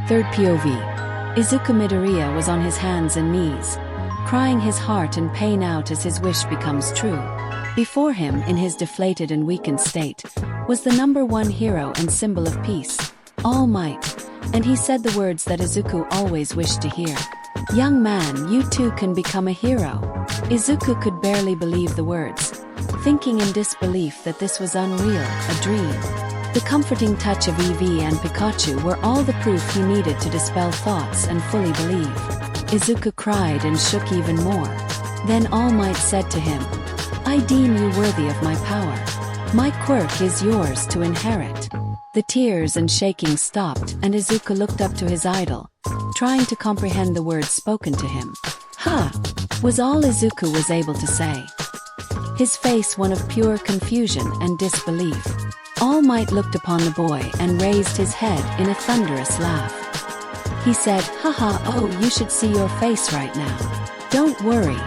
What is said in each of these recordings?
Third POV. Izuku Midoriya was on his hands and knees, crying his heart and pain out as his wish becomes true. Before him, in his deflated and weakened state, was the #1 hero and symbol of peace, All Might, and he said the words that Izuku always wished to hear. "Young man, you too can become a hero." Izuku could barely believe the words, thinking in disbelief that this was unreal, a dream. The comforting touch of Eevee and Pikachu were all the proof he needed to dispel thoughts and fully believe. Izuku cried and shook even more. Then All Might said to him, "I deem you worthy of my power. My quirk is yours to inherit." The tears and shaking stopped, and Izuku looked up to his idol, trying to comprehend the words spoken to him. "Huh," was all Izuku was able to say. His face one of pure confusion and disbelief. All Might looked upon the boy and raised his head in a thunderous laugh. He said, "Haha, oh, you should see your face right now. Don't worry.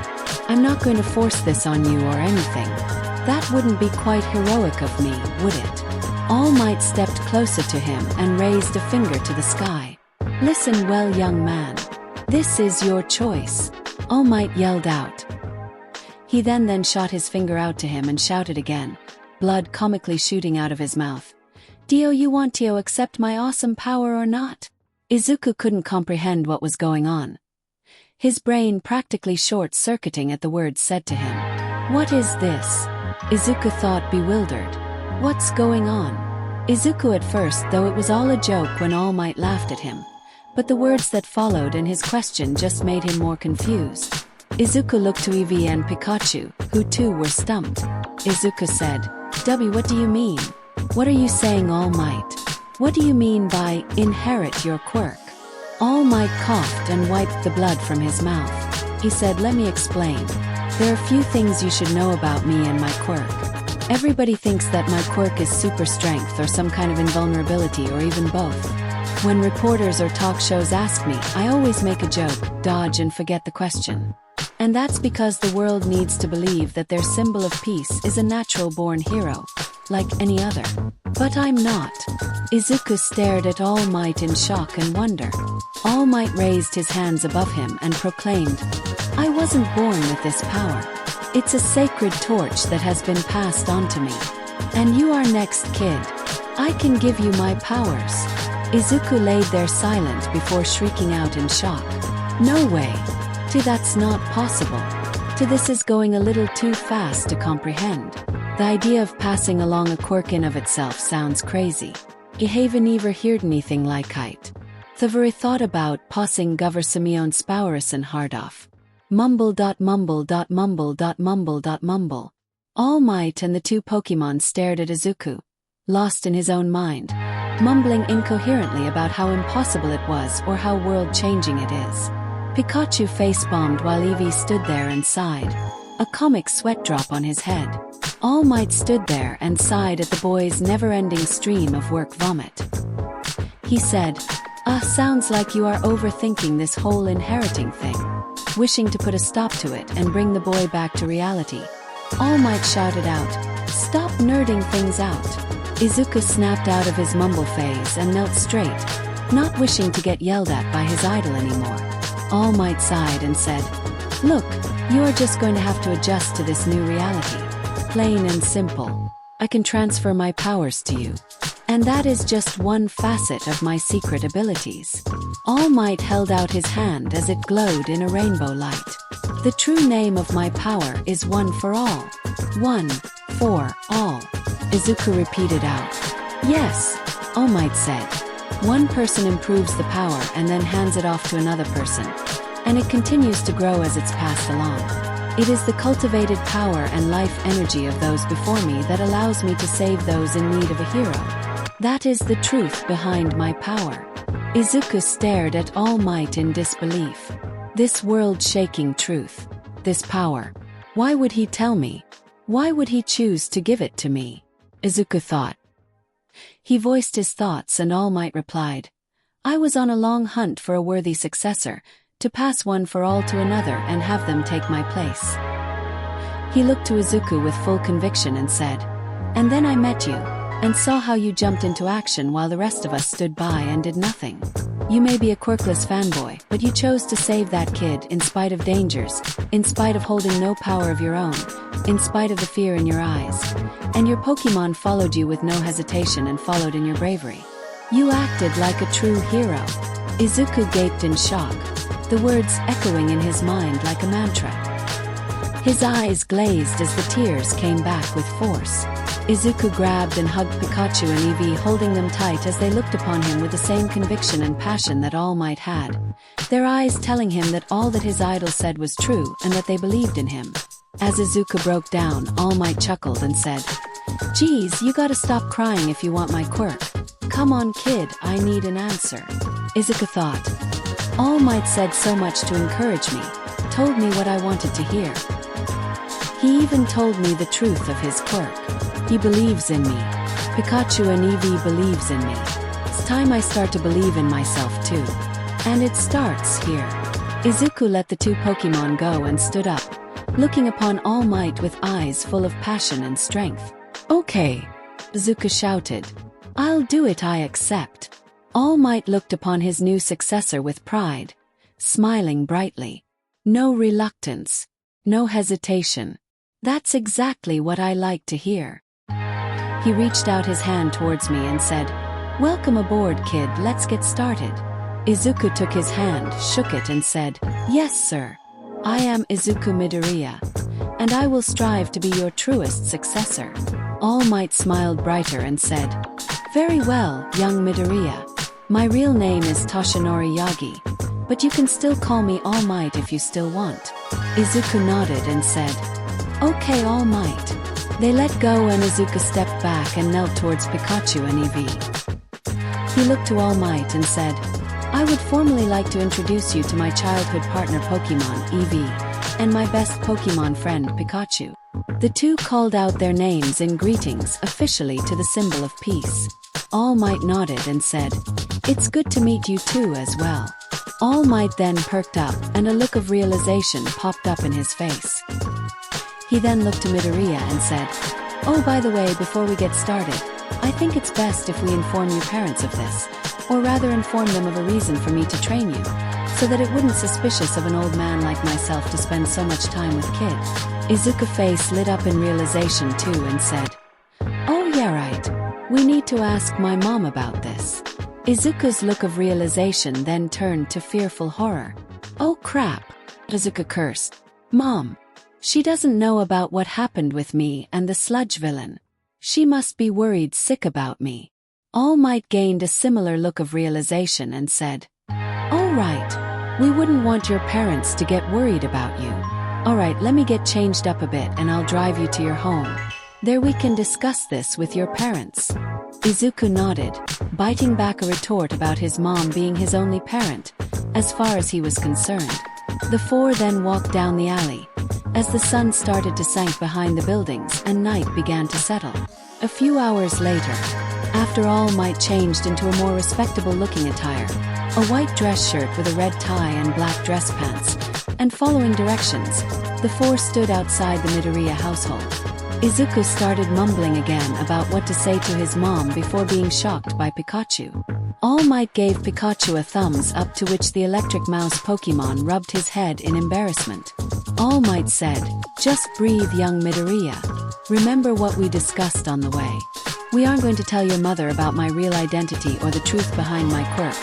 I'm not going to force this on you or anything. That wouldn't be quite heroic of me, would it?" All Might stepped closer to him and raised a finger to the sky. "Listen well, young man. This is your choice." All Might yelled out. He then shot his finger out to him and shouted again, blood comically shooting out of his mouth. "Do you want to accept my awesome power or not?" Izuku couldn't comprehend what was going on. His brain practically short-circuiting at the words said to him. "What is this?" Izuku thought, bewildered. "What's going on?" Izuku at first, though it was all a joke when All Might laughed at him, but the words that followed and his question just made him more confused. Izuku looked to Eevee and Pikachu, who too were stumped. Izuku said, what do you mean? What are you saying, All Might? What do you mean by, inherit your quirk?" All Might coughed and wiped the blood from his mouth. He said, "Let me explain. There are few things you should know about me and my quirk. Everybody thinks that my quirk is super strength or some kind of invulnerability or even both. When reporters or talk shows ask me, I always make a joke, dodge and forget the question. And that's because the world needs to believe that their symbol of peace is a natural-born hero, like any other. But I'm not." Izuku stared at All Might in shock and wonder. All Might raised his hands above him and proclaimed, "I wasn't born with this power. It's a sacred torch that has been passed on to me. And you are next, kid. I can give you my powers." Izuku laid there silent before shrieking out in shock. "No way. That's not possible. This is going a little too fast to comprehend. The idea of passing along a quirk in of itself sounds crazy. I haven't ever heard anything like it. The very thought about passing gover Simeon Spowerison hard off." Mumble. All Might and the two Pokemon stared at Izuku, lost in his own mind, mumbling incoherently about how impossible it was or how world-changing it is. Pikachu face-bombed while Eevee stood there and sighed, a comic sweat drop on his head. All Might stood there and sighed at the boy's never-ending stream of work vomit. He said, Sounds like you are overthinking this whole inheriting thing," wishing to put a stop to it and bring the boy back to reality. All Might shouted out, "Stop nerding things out." Izuku snapped out of his mumble phase and knelt straight, not wishing to get yelled at by his idol anymore. All Might sighed and said, "Look, you are just going to have to adjust to this new reality. Plain and simple. I can transfer my powers to you. And that is just one facet of my secret abilities." All Might held out his hand as it glowed in a rainbow light. "The true name of my power is One for All." "One for all," Izuku repeated out. "Yes," All Might said. "One person improves the power and then hands it off to another person, and it continues to grow as it's passed along. It is the cultivated power and life energy of those before me that allows me to save those in need of a hero. That is the truth behind my power." Izuku stared at All Might in disbelief. This world-shaking truth. This power. Why would he tell me? Why would he choose to give it to me? Izuku thought. He voiced his thoughts and All Might replied, "I was on a long hunt for a worthy successor, to pass one for all to another and have them take my place." He looked to Izuku with full conviction and said, "And then I met you, and saw how you jumped into action while the rest of us stood by and did nothing." You may be a quirkless fanboy, but you chose to save that kid in spite of dangers, in spite of holding no power of your own, in spite of the fear in your eyes. And your Pokemon followed you with no hesitation and followed in your bravery. You acted like a true hero. Izuku gaped in shock, the words echoing in his mind like a mantra. His eyes glazed as the tears came back with force. Izuku grabbed and hugged Pikachu and Eevee, holding them tight as they looked upon him with the same conviction and passion that All Might had, their eyes telling him that all that his idol said was true and that they believed in him. As Izuku broke down, All Might chuckled and said, "Geez, you gotta stop crying if you want my quirk. Come on kid, I need an answer." Izuku thought. All Might said so much to encourage me, told me what I wanted to hear. He even told me the truth of his quirk. He believes in me. Pikachu and Eevee believes in me. It's time I start to believe in myself too. And it starts here. Izuku let the two Pokemon go and stood up, looking upon All Might with eyes full of passion and strength. "Okay," Izuku shouted. "I'll do it, I accept." All Might looked upon his new successor with pride, smiling brightly. No reluctance, no hesitation. That's exactly what I like to hear. He reached out his hand towards me and said, "Welcome aboard, kid, let's get started." Izuku took his hand, shook it and said, "Yes, sir. I am Izuku Midoriya, and I will strive to be your truest successor." All Might smiled brighter and said, "Very well, young Midoriya. My real name is Toshinori Yagi, but you can still call me All Might if you still want." Izuku nodded and said, "Okay, All Might." They let go and Izuku stepped back and knelt towards Pikachu and Eevee. He looked to All Might and said, "I would formally like to introduce you to my childhood partner Pokemon, Eevee, and my best Pokemon friend, Pikachu." The two called out their names in greetings officially to the symbol of peace. All Might nodded and said, "It's good to meet you too as well." All Might then perked up and a look of realization popped up in his face. He then looked to Midoriya and said, "Oh, by the way, before we get started, I think it's best if we inform your parents of this, or rather inform them of a reason for me to train you, so that it wouldn't suspicious of an old man like myself to spend so much time with kids." Izuku's face lit up in realization too and said, "Oh yeah, right. We need to ask my mom about this." Izuku's look of realization then turned to fearful horror. "Oh crap," Izuku cursed. "Mom. She doesn't know about what happened with me and the sludge villain. She must be worried sick about me." All Might gained a similar look of realization and said, "All right. We wouldn't want your parents to get worried about you. All right, let me get changed up a bit and I'll drive you to your home. There we can discuss this with your parents." Izuku nodded, biting back a retort about his mom being his only parent, as far as he was concerned. The four then walked down the alley, as the sun started to sink behind the buildings and night began to settle. A few hours later, after All Might changed into a more respectable-looking attire, a white dress shirt with a red tie and black dress pants, and following directions, the four stood outside the Midoriya household. Izuku started mumbling again about what to say to his mom before being shocked by Pikachu. All Might gave Pikachu a thumbs up, to which the electric mouse Pokemon rubbed his head in embarrassment. All Might said, "Just breathe, young Midoriya. Remember what we discussed on the way. We aren't going to tell your mother about my real identity or the truth behind my quirk.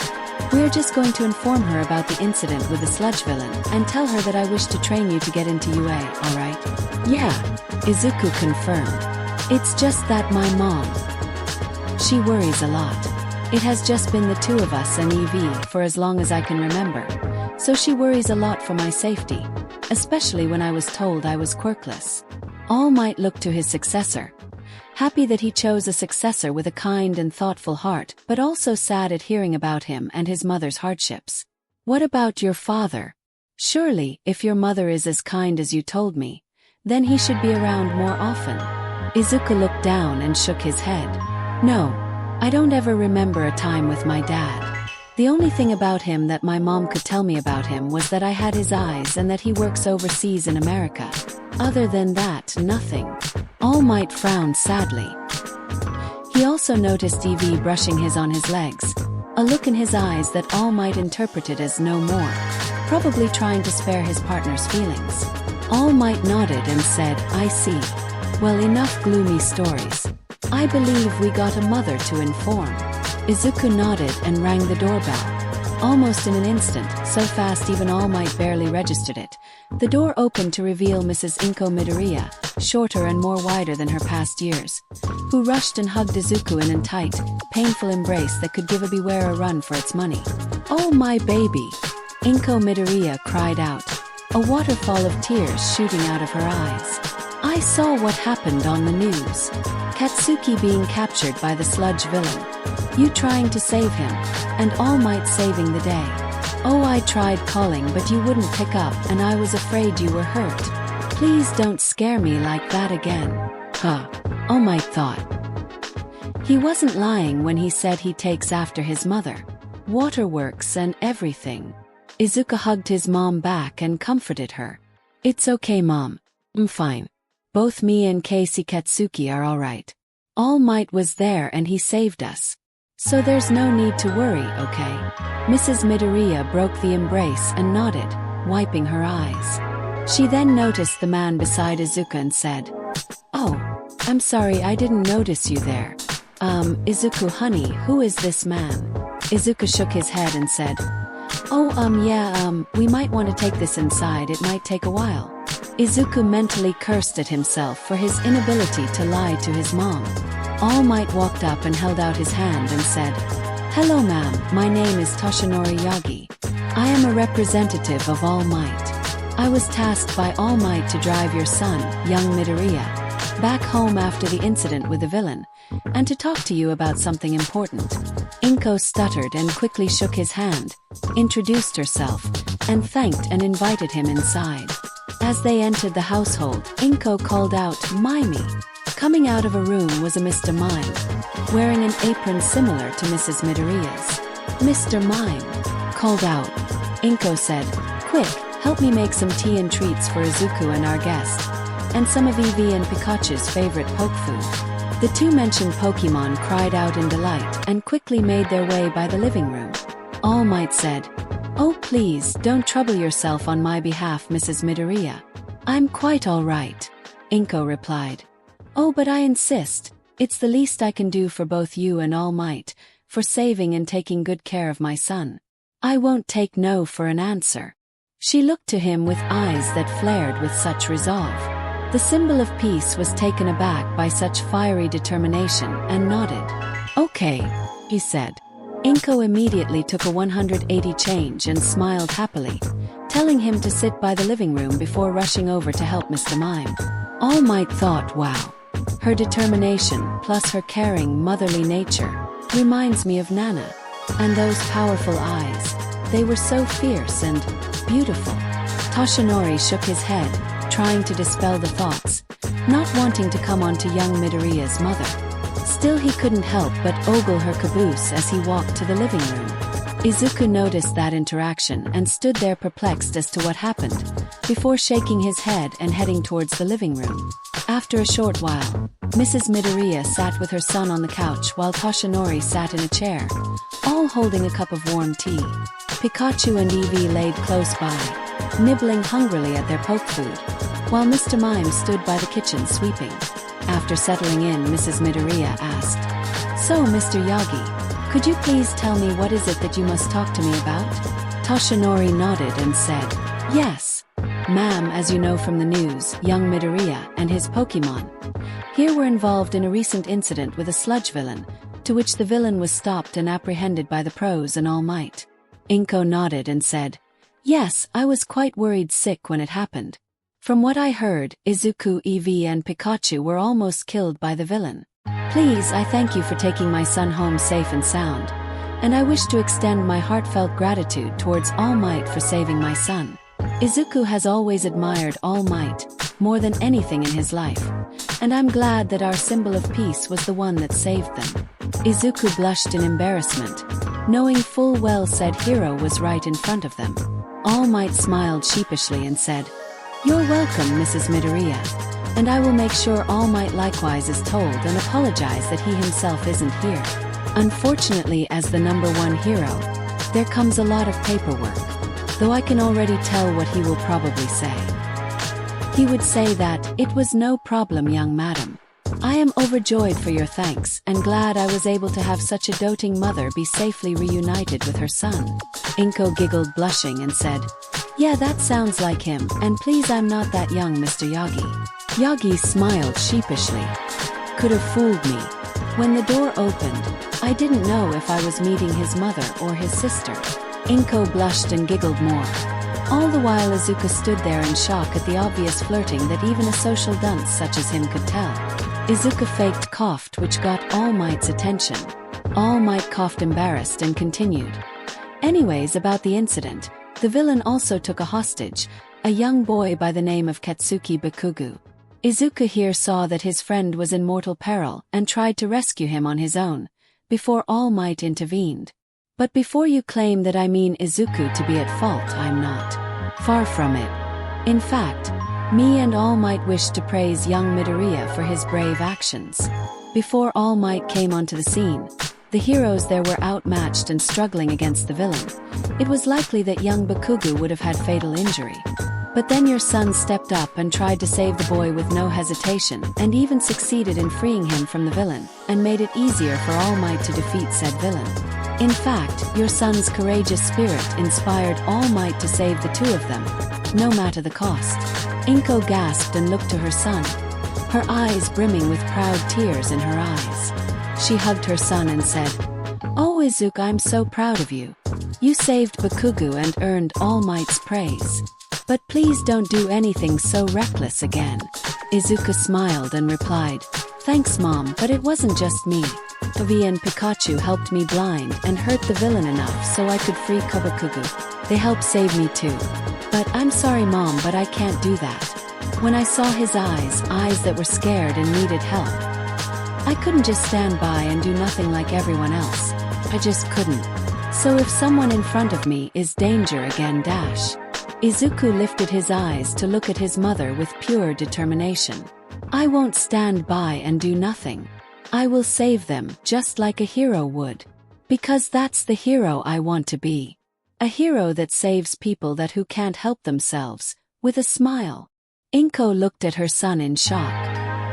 We're just going to inform her about the incident with the sludge villain and tell her that I wish to train you to get into UA, alright?" "Yeah," Izuku confirmed. "It's just that my mom, she worries a lot. It has just been the two of us and Eevee for as long as I can remember, so she worries a lot for my safety, especially when I was told I was quirkless." All Might looked to his successor, happy that he chose a successor with a kind and thoughtful heart, but also sad at hearing about him and his mother's hardships. "What about your father? Surely, if your mother is as kind as you told me, then he should be around more often." Izuku looked down and shook his head. "No, I don't ever remember a time with my dad. The only thing about him that my mom could tell me about him was that I had his eyes and that he works overseas in America. Other than that, nothing." All Might frowned sadly. He also noticed Eevee brushing his on his legs, a look in his eyes that All Might interpreted as no more, probably trying to spare his partner's feelings. All Might nodded and said, "I see. Well, enough gloomy stories. I believe we got a mother to inform." Izuku nodded and rang the doorbell. Almost in an instant, so fast even All Might barely registered it, the door opened to reveal Mrs. Inko Midoriya, shorter and more wider than her past years, who rushed and hugged Izuku in a tight, painful embrace that could give a beware a run for its money. "Oh my baby!" Inko Midoriya cried out, a waterfall of tears shooting out of her eyes. "I saw what happened on the news. Katsuki being captured by the sludge villain. You trying to save him, and All Might saving the day. Oh, I tried calling but you wouldn't pick up and I was afraid you were hurt. Please don't scare me like that again." Huh, All Might thought. He wasn't lying when he said he takes after his mother. Waterworks and everything. Izuku hugged his mom back and comforted her. "It's okay, Mom. I'm fine. Both me and Casey Katsuki are alright. All Might was there and he saved us. So there's no need to worry, okay?" Mrs. Midoriya broke the embrace and nodded, wiping her eyes. She then noticed the man beside Izuku and said, "Oh, I'm sorry I didn't notice you there. Izuku honey, who is this man?" Izuku shook his head and said, "Oh, we might want to take this inside, it might take a while." Izuku mentally cursed at himself for his inability to lie to his mom. All Might walked up and held out his hand and said, "Hello ma'am, my name is Toshinori Yagi. I am a representative of All Might. I was tasked by All Might to drive your son, young Midoriya, back home after the incident with the villain, and to talk to you about something important." Inko stuttered and quickly shook his hand, introduced herself, and thanked and invited him inside. As they entered the household, Inko called out, "Mimey." Coming out of a room was a Mr. Mime, wearing an apron similar to Mrs. Midoriya's. "Mr. Mime," called out. Inko said, "Quick, help me make some tea and treats for Izuku and our guest, and some of Eevee and Pikachu's favorite poke food." The two mentioned Pokemon cried out in delight and quickly made their way by the living room. All Might said, "Oh please, don't trouble yourself on my behalf, Mrs. Midoriya. I'm quite all right." Inko replied, "Oh, but I insist. It's the least I can do for both you and All Might, for saving and taking good care of my son. I won't take no for an answer." She looked to him with eyes that flared with such resolve. The symbol of peace was taken aback by such fiery determination and nodded. "Okay," he said. Inko immediately took a 180 change and smiled happily, telling him to sit by the living room before rushing over to help Mr. Mime. All Might thought, wow. Her determination, plus her caring, motherly nature, reminds me of Nana. And those powerful eyes, they were so fierce and beautiful. Toshinori shook his head, trying to dispel the thoughts, not wanting to come onto young Midoriya's mother. Still he couldn't help but ogle her caboose as he walked to the living room. Izuku noticed that interaction and stood there perplexed as to what happened, before shaking his head and heading towards the living room. After a short while, Mrs. Midoriya sat with her son on the couch while Toshinori sat in a chair, all holding a cup of warm tea. Pikachu and Eevee laid close by, nibbling hungrily at their poke food, while Mr. Mime stood by the kitchen sweeping. After settling in, Mrs. Midoriya asked, "So, Mr. Yagi, could you please tell me what is it that you must talk to me about?" Toshinori nodded and said, "Yes, ma'am, as you know from the news, young Midoriya and his Pokemon here were involved in a recent incident with a sludge villain, to which the villain was stopped and apprehended by the pros and All Might." Inko nodded and said, "Yes, I was quite worried sick when it happened. From what I heard, Izuku, Eevee and Pikachu were almost killed by the villain. Please, I thank you for taking my son home safe and sound, and I wish to extend my heartfelt gratitude towards All Might for saving my son. Izuku has always admired All Might, more than anything in his life, and I'm glad that our symbol of peace was the one that saved them." Izuku blushed in embarrassment, knowing full well said hero was right in front of them. All Might smiled sheepishly and said, "You're welcome, Mrs. Midoriya, and I will make sure All Might likewise is told and apologize that he himself isn't here. Unfortunately, as the #1 hero, there comes a lot of paperwork, though I can already tell what he will probably say. He would say that, "It was no problem, young madam. I am overjoyed for your thanks and glad I was able to have such a doting mother be safely reunited with her son." Inko giggled, blushing, and said, "Yeah, that sounds like him, and please, I'm not that young, Mr. Yagi." Yagi smiled sheepishly. "Could have fooled me. When the door opened, I didn't know if I was meeting his mother or his sister." Inko blushed and giggled more. All the while Izuku stood there in shock at the obvious flirting that even a social dunce such as him could tell. Izuku faked coughed, which got All Might's attention. All Might coughed embarrassed and continued. "Anyways, about the incident, the villain also took a hostage, a young boy by the name of Katsuki Bakugu. Izuku here saw that his friend was in mortal peril and tried to rescue him on his own, before All Might intervened. But before you claim that I mean Izuku to be at fault, I'm not. Far from it. In fact, me and All Might wished to praise young Midoriya for his brave actions. Before All Might came onto the scene, the heroes there were outmatched and struggling against the villain. It was likely that young Bakugu would have had fatal injury. But then your son stepped up and tried to save the boy with no hesitation, and even succeeded in freeing him from the villain, and made it easier for All Might to defeat said villain. In fact, your son's courageous spirit inspired All Might to save the two of them, no matter the cost." Inko gasped and looked to her son, her eyes brimming with proud tears in her eyes. She hugged her son and said, "Oh Izuku, I'm so proud of you. You saved Bakugu and earned All Might's praise. But please don't do anything so reckless again." Izuku smiled and replied, "Thanks Mom, but it wasn't just me. Eevee and Pikachu helped me blind and hurt the villain enough so I could free Kobakugu. They helped save me too. But I'm sorry Mom, but I can't do that. When I saw his eyes that were scared and needed help, I couldn't just stand by and do nothing like everyone else. I just couldn't. So if someone in front of me is danger again dash." Izuku lifted his eyes to look at his mother with pure determination. "I won't stand by and do nothing. I will save them just like a hero would. Because that's the hero I want to be. A hero that saves people who can't help themselves, with a smile." Inko looked at her son in shock.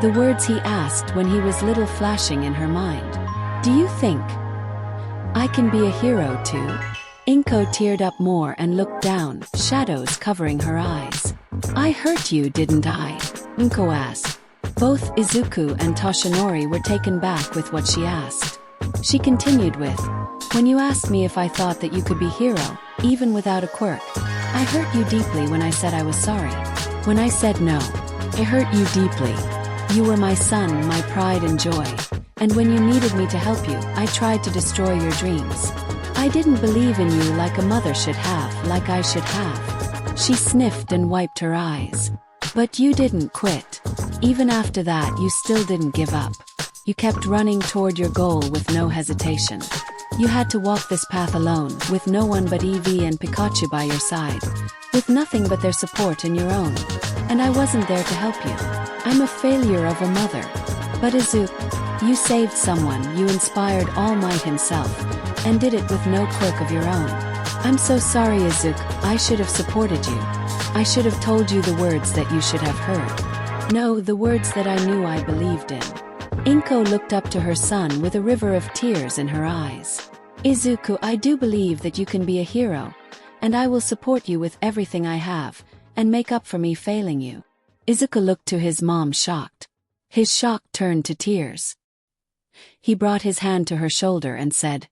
The words he asked when he was little flashing in her mind. "Do you think I can be a hero too?" Inko teared up more and looked down, shadows covering her eyes. "I hurt you, didn't I?" Inko asked. Both Izuku and Toshinori were taken back with what she asked. She continued with, "When you asked me if I thought that you could be hero, even without a quirk, I hurt you deeply when I said I was sorry. When I said no, I hurt you deeply. You were my son, my pride and joy. And when you needed me to help you, I tried to destroy your dreams. I didn't believe in you like a mother should have, like I should have." She sniffed and wiped her eyes. "But you didn't quit. Even after that, you still didn't give up. You kept running toward your goal with no hesitation. You had to walk this path alone, with no one but Eevee and Pikachu by your side, with nothing but their support and your own. And I wasn't there to help you. I'm a failure of a mother. But Izuku, you saved someone, you inspired All Might himself, and did it with no quirk of your own. I'm so sorry Izuku, I should have supported you. I should have told you the words that you should have heard. No, the words that I knew I believed in." Inko looked up to her son with a river of tears in her eyes. "Izuku, I do believe that you can be a hero, and I will support you with everything I have, and make up for me failing you." Izuku looked to his mom shocked. His shock turned to tears. He brought his hand to her shoulder and said,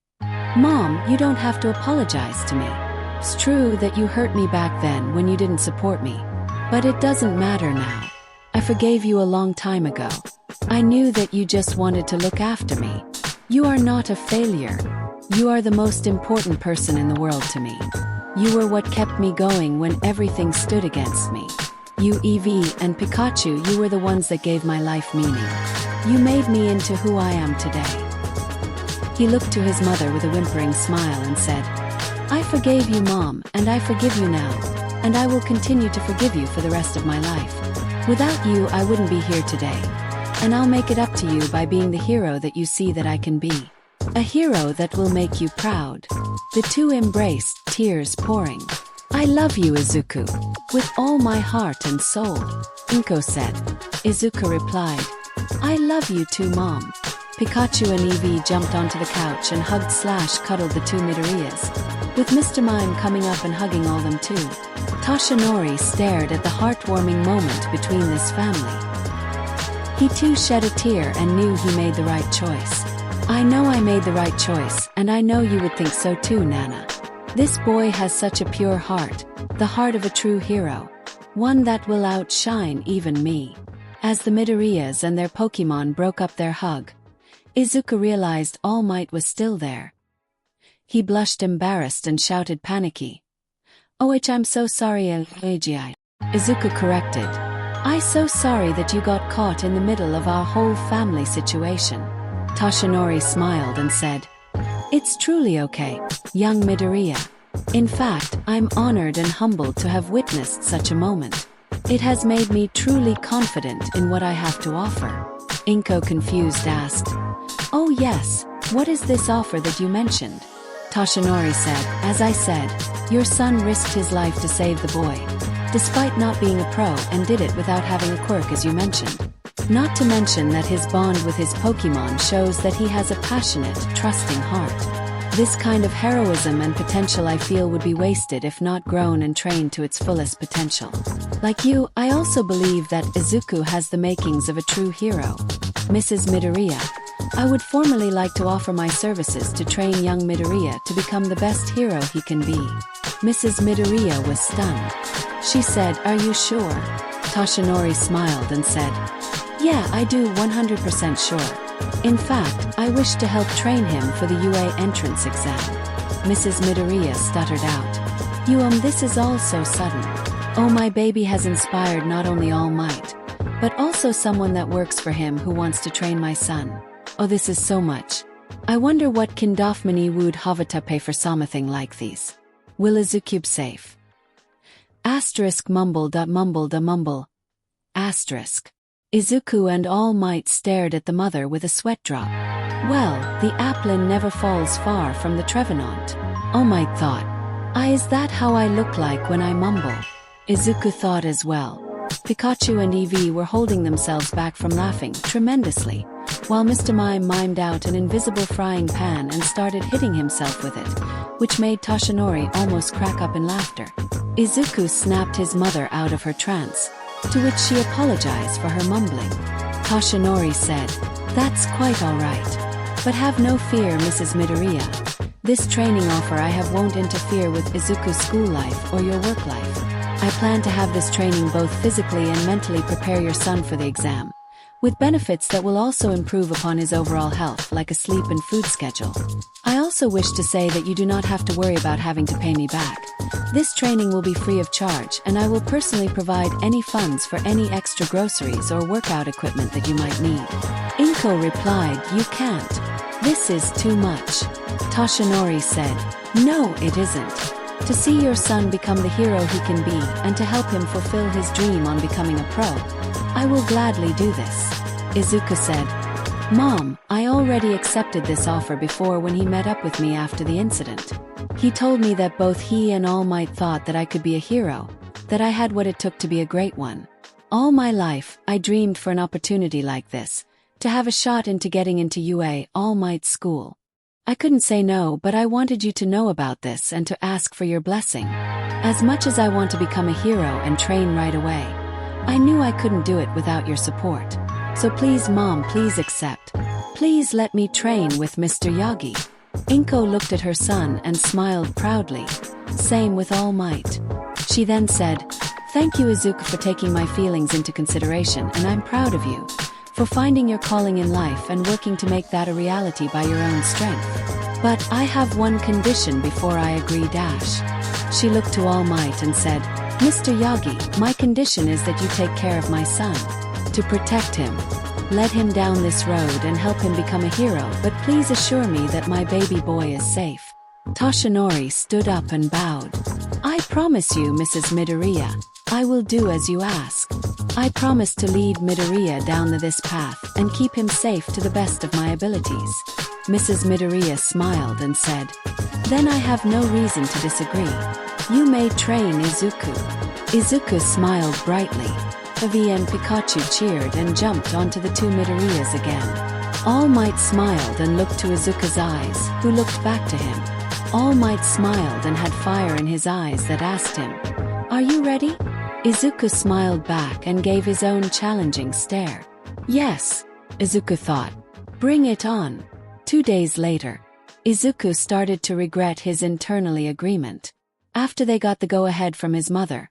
"Mom, you don't have to apologize to me. It's true that you hurt me back then when you didn't support me. But it doesn't matter now. I forgave you a long time ago. I knew that you just wanted to look after me. You are not a failure. You are the most important person in the world to me. You were what kept me going when everything stood against me. You, Eevee, and Pikachu, you were the ones that gave my life meaning. You made me into who I am today." He looked to his mother with a whimpering smile and said, "I forgave you, Mom, and I forgive you now, and I will continue to forgive you for the rest of my life. Without you, I wouldn't be here today, and I'll make it up to you by being the hero that you see that I can be." A hero that will make you proud. The two embraced, tears pouring. I love you, Izuku. With all my heart and soul, Inko said. Izuku replied, I love you too, Mom. Pikachu and Eevee jumped onto the couch and hugged/cuddled the two Midoriyas, with Mr. Mime coming up and hugging all them too. Toshinori stared at the heartwarming moment between this family. He too shed a tear and knew he made the right choice. I know I made the right choice, and I know you would think so too, Nana. This boy has such a pure heart, the heart of a true hero. One that will outshine even me. As the Midoriyas and their Pokemon broke up their hug, Izuku realized All Might was still there. He blushed embarrassed and shouted panicky. I'm so sorry, Agi. Izuku corrected. I'm so sorry that you got caught in the middle of our whole family situation. Toshinori smiled and said, It's truly okay, young Midoriya. In fact, I'm honored and humbled to have witnessed such a moment. It has made me truly confident in what I have to offer. Inko, confused, asked, Oh yes, what is this offer that you mentioned? Toshinori said, As I said, your son risked his life to save the boy, despite not being a pro, and did it without having a quirk, as you mentioned. Not to mention that his bond with his Pokemon shows that he has a passionate, trusting heart. This kind of heroism and potential I feel would be wasted if not grown and trained to its fullest potential. Like you, I also believe that Izuku has the makings of a true hero. Mrs. Midoriya, I would formally like to offer my services to train young Midoriya to become the best hero he can be. Mrs. Midoriya was stunned. She said, Are you sure? Toshinori smiled and said, Yeah, I do 100% sure. In fact, I wish to help train him for the UA entrance exam. Mrs. Midoriya stuttered out. This is all so sudden. Oh, my baby has inspired not only All Might, but also someone that works for him who wants to train my son. Oh, this is so much. I wonder what Kindofmani would Havata pay for something like these. Will Izuku safe? Asterisk mumble. Asterisk. Izuku and All Might stared at the mother with a sweat drop. Well, the Applin never falls far from the Trevenant. All Might thought. Is that how I look like when I mumble? Izuku thought as well. Pikachu and Eevee were holding themselves back from laughing tremendously, while Mr. Mime mimed out an invisible frying pan and started hitting himself with it, which made Toshinori almost crack up in laughter. Izuku snapped his mother out of her trance, to which she apologized for her mumbling. Toshinori said, That's quite all right. But have no fear, Mrs. Midoriya. This training offer I have won't interfere with Izuku's school life or your work life. I plan to have this training both physically and mentally prepare your son for the exam, with benefits that will also improve upon his overall health, like a sleep and food schedule. I also wish to say that you do not have to worry about having to pay me back. This training will be free of charge, and I will personally provide any funds for any extra groceries or workout equipment that you might need. Inko replied, You can't. This is too much. Toshinori said, No, it isn't. To see your son become the hero he can be, and to help him fulfill his dream on becoming a pro, I will gladly do this. Izuku said, Mom, I already accepted this offer before when he met up with me after the incident. He told me that both he and All Might thought that I could be a hero, that I had what it took to be a great one. All my life, I dreamed for an opportunity like this, to have a shot into getting into UA All Might school. I couldn't say no, but I wanted you to know about this and to ask for your blessing. As much as I want to become a hero and train right away, I knew I couldn't do it without your support. So please, Mom, please accept. Please let me train with Mr. Yagi. Inko looked at her son and smiled proudly. Same with All Might. She then said, Thank you, Izuku, for taking my feelings into consideration, and I'm proud of you for finding your calling in life and working to make that a reality by your own strength. But I have one condition before I agree. She looked to All Might and said, Mr. Yagi, my condition is that you take care of my son. To protect him, lead him down this road and help him become a hero, but please assure me that my baby boy is safe. Toshinori stood up and bowed. I promise you, Mrs. Midoriya, I will do as you ask. I promise to lead Midoriya down this path and keep him safe to the best of my abilities. Mrs. Midoriya smiled and said, "Then I have no reason to disagree. You may train Izuku." Izuku smiled brightly. Eevee and Pikachu cheered and jumped onto the two Midoriyas again. All Might smiled and looked to Izuku's eyes, who looked back to him. All Might smiled and had fire in his eyes that asked him, "Are you ready?" Izuku smiled back and gave his own challenging stare. "Yes," Izuku thought. "Bring it on." 2 days later, Izuku started to regret his internally agreement. After they got the go-ahead from his mother,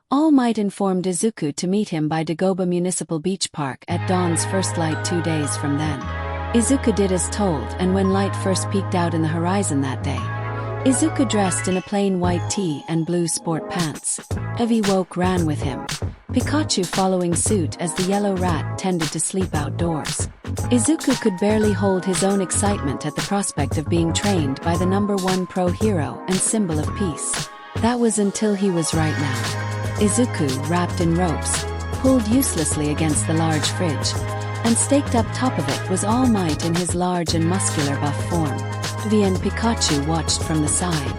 All Might informed Izuku to meet him by Dagoba Municipal Beach Park at dawn's first light 2 days from then. Izuku did as told, and when light first peeked out in the horizon that day, Izuku dressed in a plain white tee and blue sport pants. Eevee woke ran with him, Pikachu following suit as the yellow rat tended to sleep outdoors. Izuku could barely hold his own excitement at the prospect of being trained by the #1 pro hero and symbol of peace. That was until he was right now. Izuku, wrapped in ropes, pulled uselessly against the large fridge, and staked up top of it was All Might in his large and muscular buff form. Eevee and Pikachu watched from the side.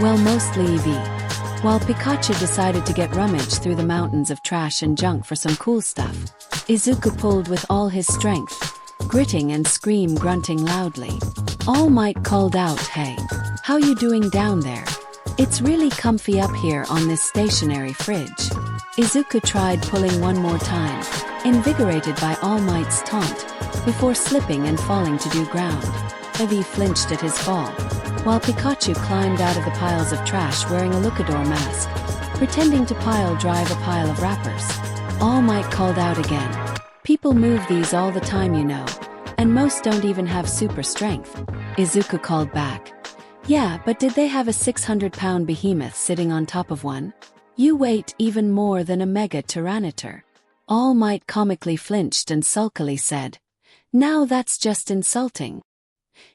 Well, mostly Eevee. While Pikachu decided to get rummaged through the mountains of trash and junk for some cool stuff, Izuku pulled with all his strength, gritting and grunting loudly. All Might called out, "Hey, how you doing down there? It's really comfy up here on this stationary fridge." Izuku tried pulling one more time, invigorated by All Might's taunt, before slipping and falling to the ground. Eevee flinched at his fall, while Pikachu climbed out of the piles of trash wearing a luchador mask, pretending to drive a pile of wrappers. All Might called out again, "People move these all the time, you know, and most don't even have super strength." Izuku called back, "Yeah, but did they have a 600-pound behemoth sitting on top of one? You weight even more than a mega tyranitar." All Might comically flinched and sulkily said, "Now that's just insulting."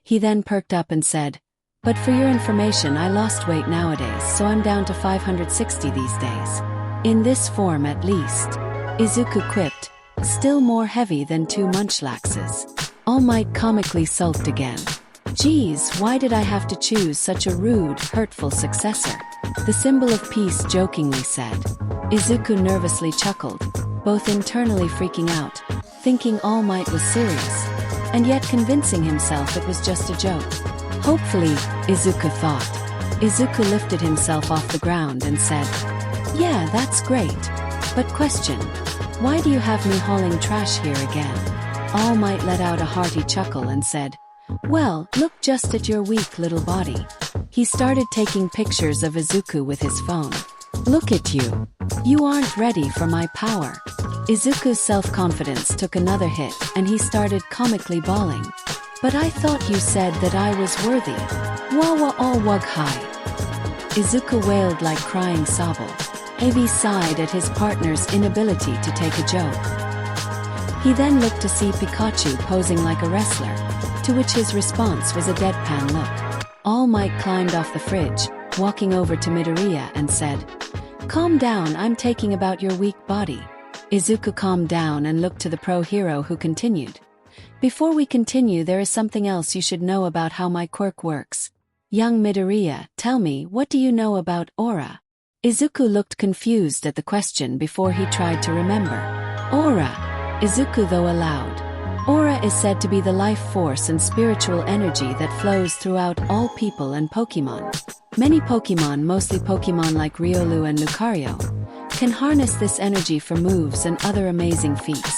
He then perked up and said, "But for your information, I lost weight nowadays, so I'm down to 560 these days. In this form at least." Izuku quipped, "Still more heavy than 2 munchlaxes." All Might comically sulked again. "Geez, why did I have to choose such a rude, hurtful successor?" The symbol of peace jokingly said. Izuku nervously chuckled, both internally freaking out, thinking All Might was serious, and yet convincing himself it was just a joke. Hopefully, Izuku thought. Izuku lifted himself off the ground and said, "Yeah, that's great. But question, why do you have me hauling trash here again?" All Might let out a hearty chuckle and said, "Well, look just at your weak little body." He started taking pictures of Izuku with his phone. "Look at you. You aren't ready for my power." Izuku's self-confidence took another hit and he started comically bawling. "But I thought you said that I was worthy. Wawa all wug hi." Izuku wailed like crying Sobble. Eevee sighed at his partner's inability to take a joke. He then looked to see Pikachu posing like a wrestler, to which his response was a deadpan look. All Might climbed off the fridge, walking over to Midoriya and said, "Calm down, I'm taking about your weak body." Izuku calmed down and looked to the pro hero who continued, "Before we continue, there is something else you should know about how my quirk works. Young Midoriya, tell me, what do you know about aura?" Izuku looked confused at the question before he tried to remember. "Aura," Izuku though aloud. "Aura is said to be the life force and spiritual energy that flows throughout all people and Pokemon. Many Pokemon, mostly Pokemon like Riolu and Lucario, can harness this energy for moves and other amazing feats.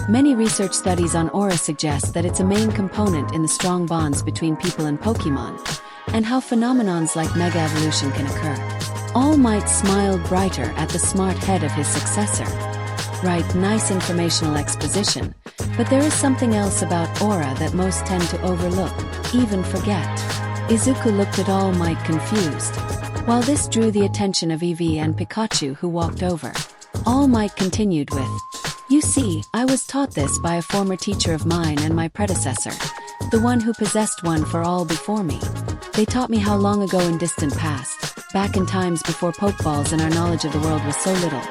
Many research studies on aura suggest that it's a main component in the strong bonds between people and Pokemon, and how phenomenons like Mega Evolution can occur." All Might smiled brighter at the smart head of his successor. "Right, nice informational exposition, but there is something else about aura that most tend to overlook, even forget." Izuku looked at All Might confused, while this drew the attention of Eevee and Pikachu, who walked over. All Might continued with, "You see, I was taught this by a former teacher of mine and my predecessor, the one who possessed one for all before me. They taught me how long ago in distant past, back in times before Pokeballs and our knowledge of the world was so little,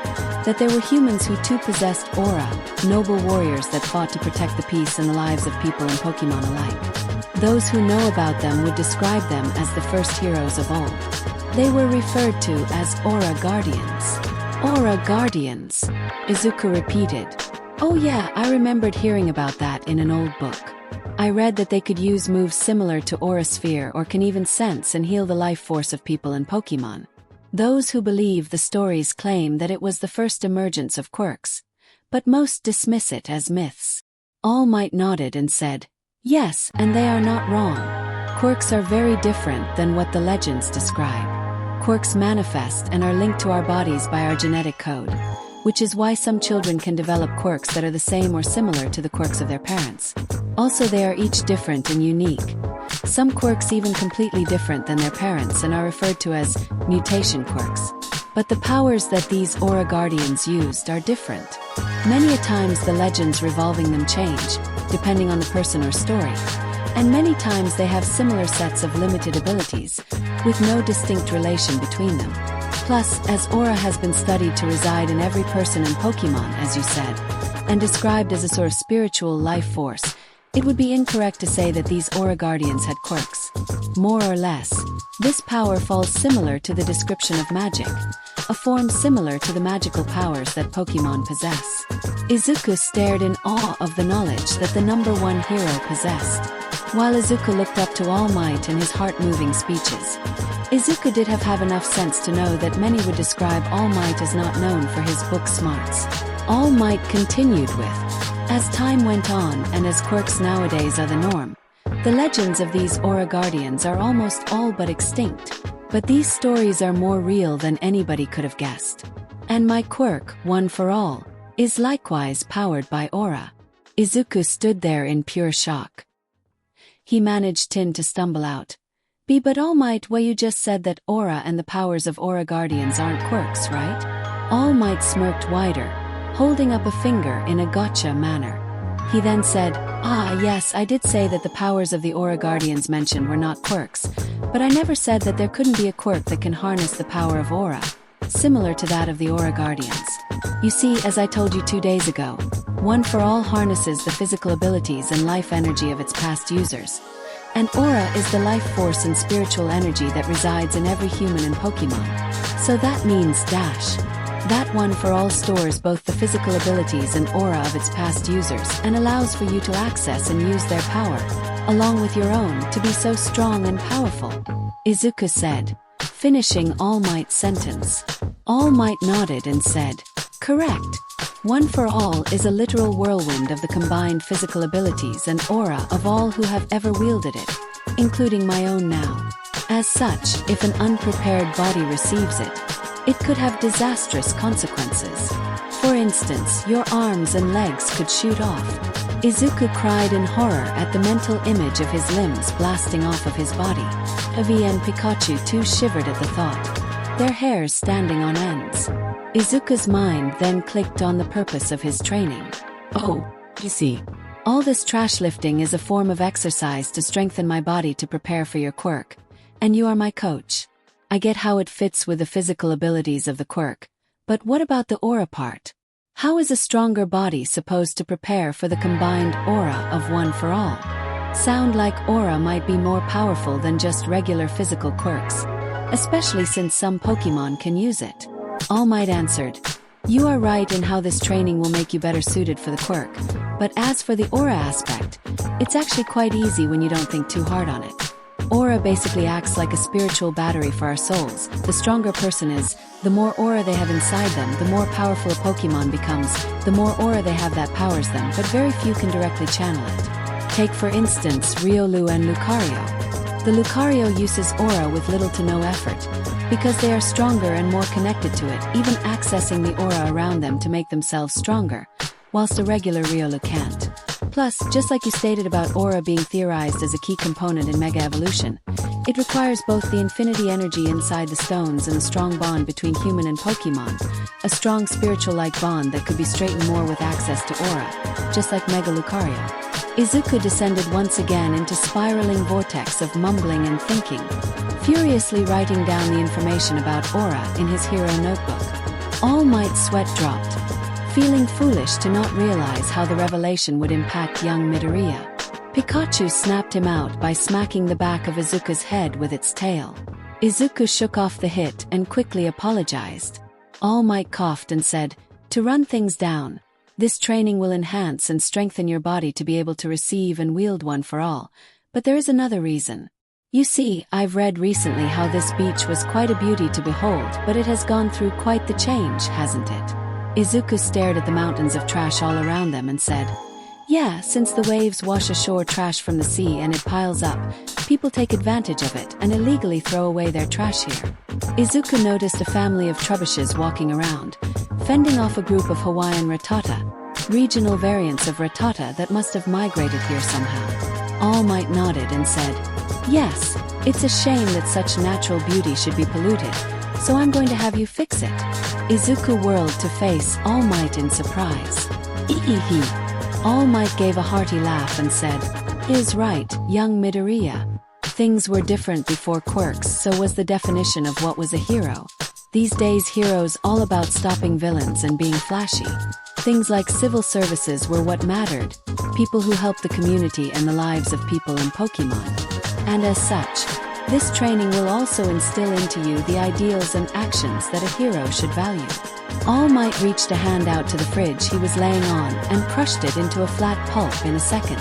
that there were humans who too possessed aura, noble warriors that fought to protect the peace and the lives of people and Pokemon alike. Those who know about them would describe them as the first heroes of old. They were referred to as Aura Guardians. Aura Guardians, Izuku repeated. Oh yeah, I remembered hearing about that in an old book. I read that they could use moves similar to Aura Sphere or can even sense and heal the life force of people and Pokemon. Those who believe the stories claim that it was the first emergence of quirks, but most dismiss it as myths. All Might nodded and said, yes, and they are not wrong. Quirks are very different than what the legends describe. Quirks manifest and are linked to our bodies by our genetic code, which is why some children can develop quirks that are the same or similar to the quirks of their parents. Also, they are each different and unique. Some quirks even completely different than their parents and are referred to as mutation quirks. But the powers that these Aura Guardians used are different. Many a times the legends revolving them change, depending on the person or story. And many times they have similar sets of limited abilities, with no distinct relation between them. Plus, as Aura has been studied to reside in every person and Pokemon, as you said, and described as a sort of spiritual life force, it would be incorrect to say that these Aura Guardians had quirks. More or less, this power falls similar to the description of magic, a form similar to the magical powers that Pokemon possess. Izuku stared in awe of the knowledge that the number one hero possessed. While Izuku looked up to All Might in his heart-moving speeches, Izuku did have enough sense to know that many would describe All Might as not known for his book smarts. All Might continued with, as time went on and as quirks nowadays are the norm, the legends of these Aura Guardians are almost all but extinct. But these stories are more real than anybody could have guessed. And my quirk, One for All, is likewise powered by Aura. Izuku stood there in pure shock. He managed to stumble out. But All Might, well, you just said that Aura and the powers of Aura Guardians aren't quirks, right? All Might smirked wider, holding up a finger in a gotcha manner. He then said, yes, I did say that the powers of the Aura Guardians mentioned were not quirks, but I never said that there couldn't be a quirk that can harness the power of Aura, similar to that of the Aura Guardians. You see, as I told you 2 days ago, One for All harnesses the physical abilities and life energy of its past users. And Aura is the life force and spiritual energy that resides in every human and Pokemon. So that means that One for All stores both the physical abilities and aura of its past users and allows for you to access and use their power, along with your own, to be so strong and powerful. Izuku said, finishing All Might's sentence. All Might nodded and said, correct. One for All is a literal whirlwind of the combined physical abilities and aura of all who have ever wielded it, including my own now. As such, if an unprepared body receives it, it could have disastrous consequences. For instance, your arms and legs could shoot off. Izuku cried in horror at the mental image of his limbs blasting off of his body. Eevee and Pikachu too shivered at the thought, their hairs standing on ends. Izuku's mind then clicked on the purpose of his training. Oh, you see. All this trash lifting is a form of exercise to strengthen my body to prepare for your quirk, and you are my coach. I get how it fits with the physical abilities of the quirk, but what about the aura part? How is a stronger body supposed to prepare for the combined aura of One for All? Sound like aura might be more powerful than just regular physical quirks, especially since some Pokemon can use it. All Might answered, you are right in how this training will make you better suited for the quirk, but as for the aura aspect, it's actually quite easy when you don't think too hard on it. Aura basically acts like a spiritual battery for our souls. The stronger a person is, the more aura they have inside them, the more powerful a Pokemon becomes, the more aura they have that powers them, but very few can directly channel it. Take for instance Riolu and Lucario. The Lucario uses aura with little to no effort, because they are stronger and more connected to it, even accessing the aura around them to make themselves stronger, whilst a regular Riolu can't. Plus, just like you stated about aura being theorized as a key component in Mega Evolution, it requires both the infinity energy inside the stones and a strong bond between human and Pokemon, a strong spiritual-like bond that could be straightened more with access to aura, just like Mega Lucario. Izuku descended once again into spiraling vortex of mumbling and thinking, furiously writing down the information about aura in his hero notebook. All Might's sweat dropped, feeling foolish to not realize how the revelation would impact young Midoriya. Pikachu snapped him out by smacking the back of Izuku's head with its tail. Izuku shook off the hit and quickly apologized. All Might coughed and said, "To run things down, this training will enhance and strengthen your body to be able to receive and wield one for all, but there is another reason. You see, I've read recently how this beach was quite a beauty to behold, but it has gone through quite the change, hasn't it?" Izuku stared at the mountains of trash all around them and said, "Yeah, since the waves wash ashore trash from the sea and it piles up, people take advantage of it and illegally throw away their trash here." Izuku noticed a family of trebuchets walking around, fending off a group of Hawaiian Rattata, regional variants of Rattata that must have migrated here somehow. All Might nodded and said, "Yes, it's a shame that such natural beauty should be polluted, so I'm going to have you fix it." Izuku whirled to face All Might in surprise. "Ee-hee-hee." All Might gave a hearty laugh and said, "Is right, young Midoriya. Things were different before Quirks, so was the definition of what was a hero. These days heroes all about stopping villains and being flashy. Things like civil services were what mattered, people who help the community and the lives of people in Pokemon. And as such, this training will also instill into you the ideals and actions that a hero should value." All Might reached a hand out to the fridge he was laying on and crushed it into a flat pulp in a second.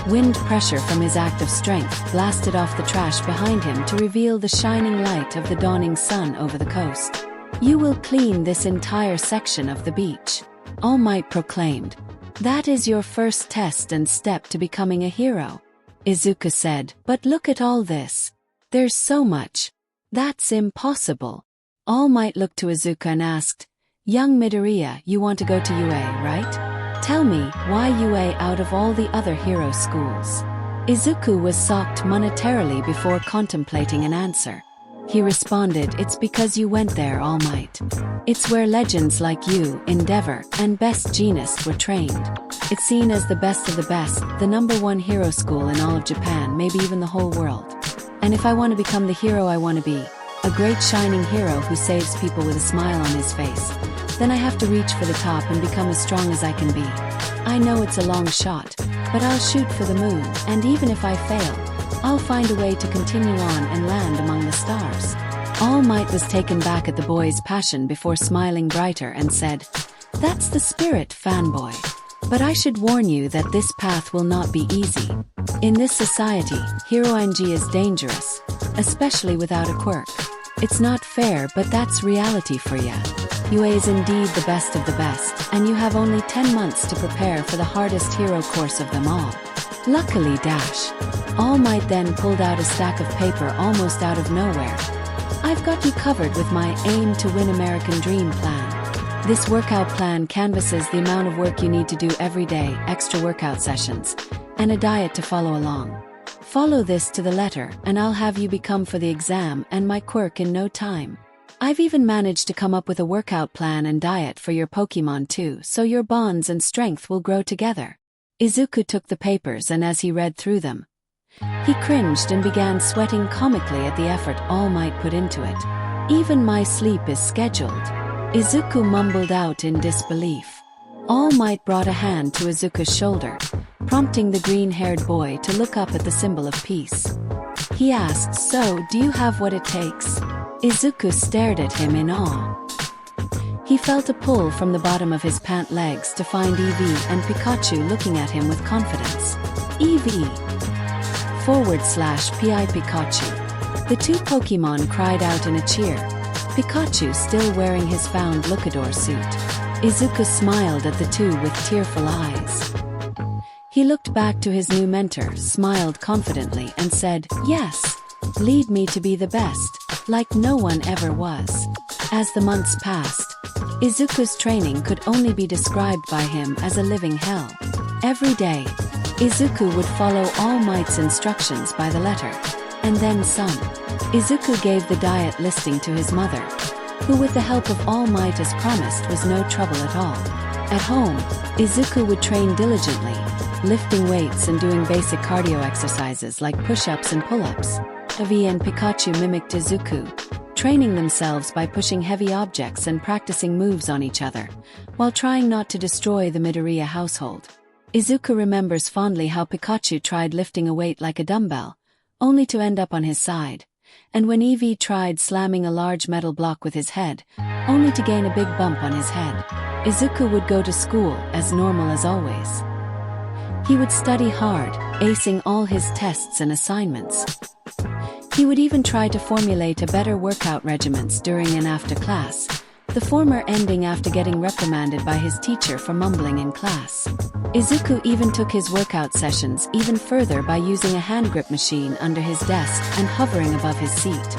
Wind pressure from his act of strength blasted off the trash behind him to reveal the shining light of the dawning sun over the coast. "You will clean this entire section of the beach," All Might proclaimed. "That is your first test and step to becoming a hero." Izuku said, "But look at all this. There's so much. That's impossible." All Might looked to Izuku and asked, "Young Midoriya, you want to go to UA, right? Tell me, why UA out of all the other hero schools?" Izuku was socked monetarily before contemplating an answer. He responded, "It's because you went there, All Might. It's where legends like you, Endeavor, and Best Jeanist were trained. It's seen as the best of the best, the #1 hero school in all of Japan, maybe even the whole world. And if I want to become the hero I want to be, a great shining hero who saves people with a smile on his face, then I have to reach for the top and become as strong as I can be. I know it's a long shot, but I'll shoot for the moon, and even if I fail, I'll find a way to continue on and land among the stars." All Might was taken back at the boy's passion before smiling brighter and said, "That's the spirit, fanboy. But I should warn you that this path will not be easy. In this society, heroing is dangerous, especially without a quirk. It's not fair, but that's reality for ya. UA is indeed the best of the best, and you have only 10 months to prepare for the hardest hero course of them all. Luckily dash." All Might then pulled out a stack of paper almost out of nowhere. "I've got you covered with my Aim to Win American Dream plan. This workout plan canvasses the amount of work you need to do every day, extra workout sessions, and a diet to follow along. Follow this to the letter, and I'll have you become for the exam and my quirk in no time. I've even managed to come up with a workout plan and diet for your Pokemon too, so your bonds and strength will grow together." Izuku took the papers, and as he read through them, he cringed and began sweating comically at the effort All Might put into it. "Even my sleep is scheduled," Izuku mumbled out in disbelief. All Might brought a hand to Izuku's shoulder, prompting the green-haired boy to look up at the symbol of peace. He asked, "So, do you have what it takes?" Izuku stared at him in awe. He felt a pull from the bottom of his pant legs to find Eevee and Pikachu looking at him with confidence. Eevee /PI Pikachu. The two Pokemon cried out in a cheer, Pikachu still wearing his found Lookador suit. Izuku smiled at the two with tearful eyes. He looked back to his new mentor, smiled confidently and said, "Yes, lead me to be the best, like no one ever was." As the months passed, Izuku's training could only be described by him as a living hell. Every day, Izuku would follow All Might's instructions by the letter, and then some. Izuku gave the diet listing to his mother, who with the help of All Might as promised was no trouble at all. At home, Izuku would train diligently, lifting weights and doing basic cardio exercises like push-ups and pull-ups. Eevee and Pikachu mimicked Izuku, training themselves by pushing heavy objects and practicing moves on each other, while trying not to destroy the Midoriya household. Izuku remembers fondly how Pikachu tried lifting a weight like a dumbbell, only to end up on his side, and when Eevee tried slamming a large metal block with his head, only to gain a big bump on his head. Izuku would go to school as normal as always. He would study hard, acing all his tests and assignments. He would even try to formulate a better workout regimens during and after class, the former ending after getting reprimanded by his teacher for mumbling in class. Izuku even took his workout sessions even further by using a hand grip machine under his desk and hovering above his seat.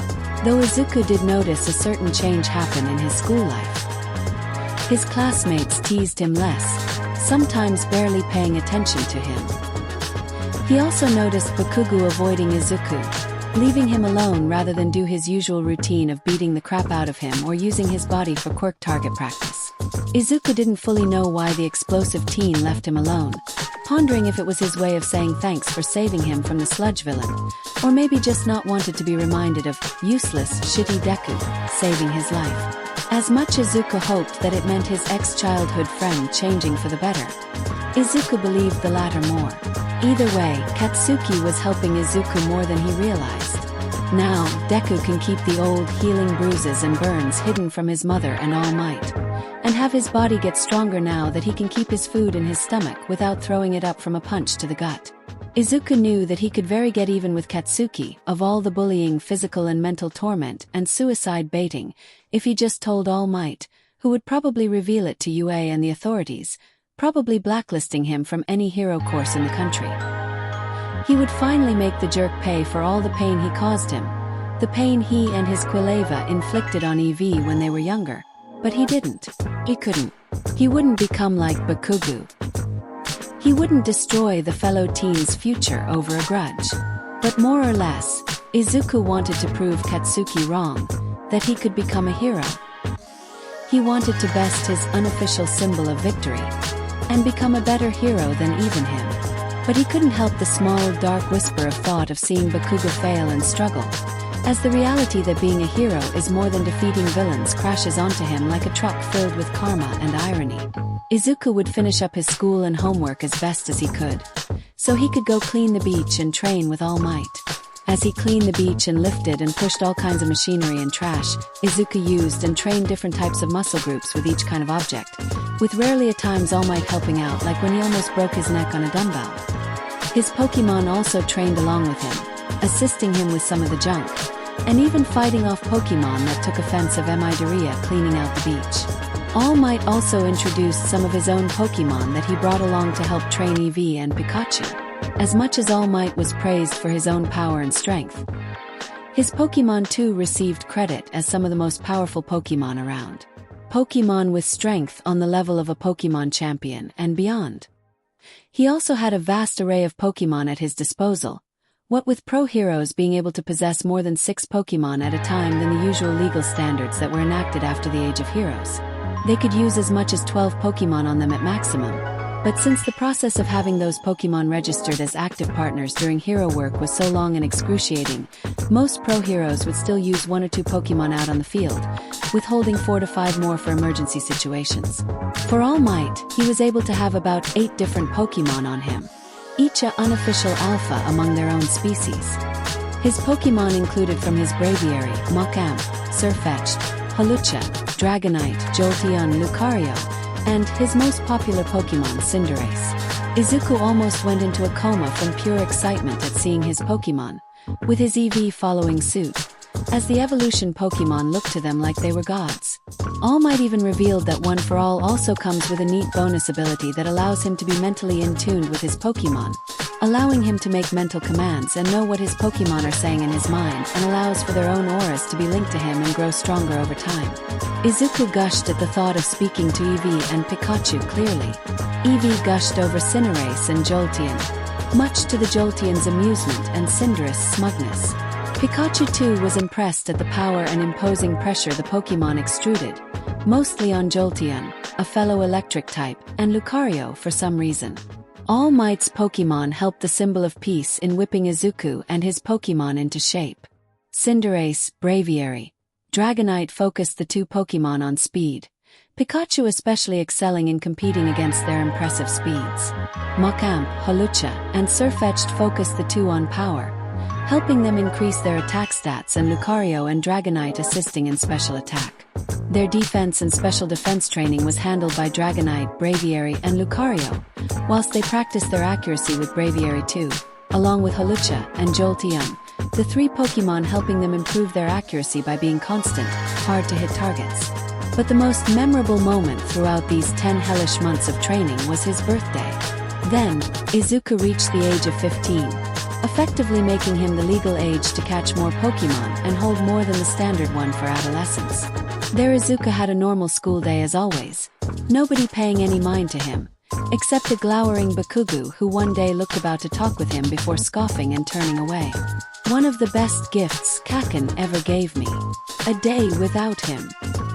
Though Izuku did notice a certain change happen in his school life. His classmates teased him less, sometimes barely paying attention to him. He also noticed Bakugo avoiding Izuku, leaving him alone rather than do his usual routine of beating the crap out of him or using his body for quirk target practice. Izuku didn't fully know why the explosive teen left him alone, pondering if it was his way of saying thanks for saving him from the sludge villain, or maybe just not wanted to be reminded of useless, shitty Deku saving his life. As much as Izuku hoped that it meant his ex-childhood friend changing for the better, Izuku believed the latter more. Either way, Katsuki was helping Izuku more than he realized. Now, Deku can keep the old healing bruises and burns hidden from his mother and All Might, and have his body get stronger now that he can keep his food in his stomach without throwing it up from a punch to the gut. Izuku knew that he could very get even with Katsuki of all the bullying, physical and mental torment and suicide baiting, if he just told All Might, who would probably reveal it to UA and the authorities, probably blacklisting him from any hero course in the country. He would finally make the jerk pay for all the pain he caused him, the pain he and his Quilava inflicted on Eevee when they were younger. But he didn't. He couldn't. He wouldn't become like Bakugo. He wouldn't destroy the fellow teen's future over a grudge. But more or less, Izuku wanted to prove Katsuki wrong, that he could become a hero. He wanted to best his unofficial symbol of victory, and become a better hero than even him. But he couldn't help the small, dark whisper of thought of seeing Bakugo fail and struggle, as the reality that being a hero is more than defeating villains crashes onto him like a truck filled with karma and irony. Izuku would finish up his school and homework as best as he could, so he could go clean the beach and train with All Might. As he cleaned the beach and lifted and pushed all kinds of machinery and trash, Izuku used and trained different types of muscle groups with each kind of object, with rarely at times All Might helping out, like when he almost broke his neck on a dumbbell. His Pokemon also trained along with him, assisting him with some of the junk, and even fighting off Pokemon that took offense of Midoriya cleaning out the beach. All Might also introduced some of his own Pokemon that he brought along to help train Eevee and Pikachu. As much as All Might was praised for his own power and strength, his Pokemon too received credit as some of the most powerful Pokemon around. Pokemon with strength on the level of a Pokemon champion and beyond. He also had a vast array of Pokemon at his disposal, what with pro heroes being able to possess more than 6 Pokemon at a time than the usual legal standards that were enacted after the Age of Heroes. They could use as much as 12 Pokemon on them at maximum. But since the process of having those Pokemon registered as active partners during hero work was so long and excruciating, most pro heroes would still use 1 or 2 Pokemon out on the field, withholding 4 to 5 more for emergency situations. For All Might, he was able to have about 8 different Pokemon on him, each an unofficial alpha among their own species. His Pokemon included from his Braviary, Macham, Sirfetch'd, Hawlucha, Dragonite, Jolteon, Lucario, and his most popular Pokemon, Cinderace. Izuku almost went into a coma from pure excitement at seeing his Pokemon, with his Eevee following suit, as the evolution Pokemon looked to them like they were gods. All Might even revealed that One for All also comes with a neat bonus ability that allows him to be mentally in tune with his Pokemon, allowing him to make mental commands and know what his Pokemon are saying in his mind, and allows for their own auras to be linked to him and grow stronger over time. Izuku gushed at the thought of speaking to Eevee and Pikachu clearly. Eevee gushed over Cinderace and Jolteon, much to the Jolteon's amusement and Cinderace's smugness. Pikachu too was impressed at the power and imposing pressure the Pokemon extruded, mostly on Jolteon, a fellow electric type, and Lucario for some reason. All Might's Pokemon helped the symbol of peace in whipping Izuku and his Pokemon into shape. Cinderace, Braviary, Dragonite focused the 2 Pokemon on speed, Pikachu especially excelling in competing against their impressive speeds. Machamp, Hawlucha, and Sirfetch'd focused the two on power, helping them increase their attack stats, and Lucario and Dragonite assisting in special attack. Their defense and special defense training was handled by Dragonite, Braviary, and Lucario, whilst they practiced their accuracy with Braviary too, along with Hawlucha and Jolteon, the three Pokemon helping them improve their accuracy by being constant, hard-to-hit targets. But the most memorable moment throughout these 10 hellish months of training was his birthday. Then, Izuku reached the age of 15, effectively making him the legal age to catch more Pokemon and hold more than the standard one for adolescents. There Izuku had a normal school day as always, nobody paying any mind to him, except a glowering Bakugu who one day looked about to talk with him before scoffing and turning away. One of the best gifts Kakin ever gave me. A day without him,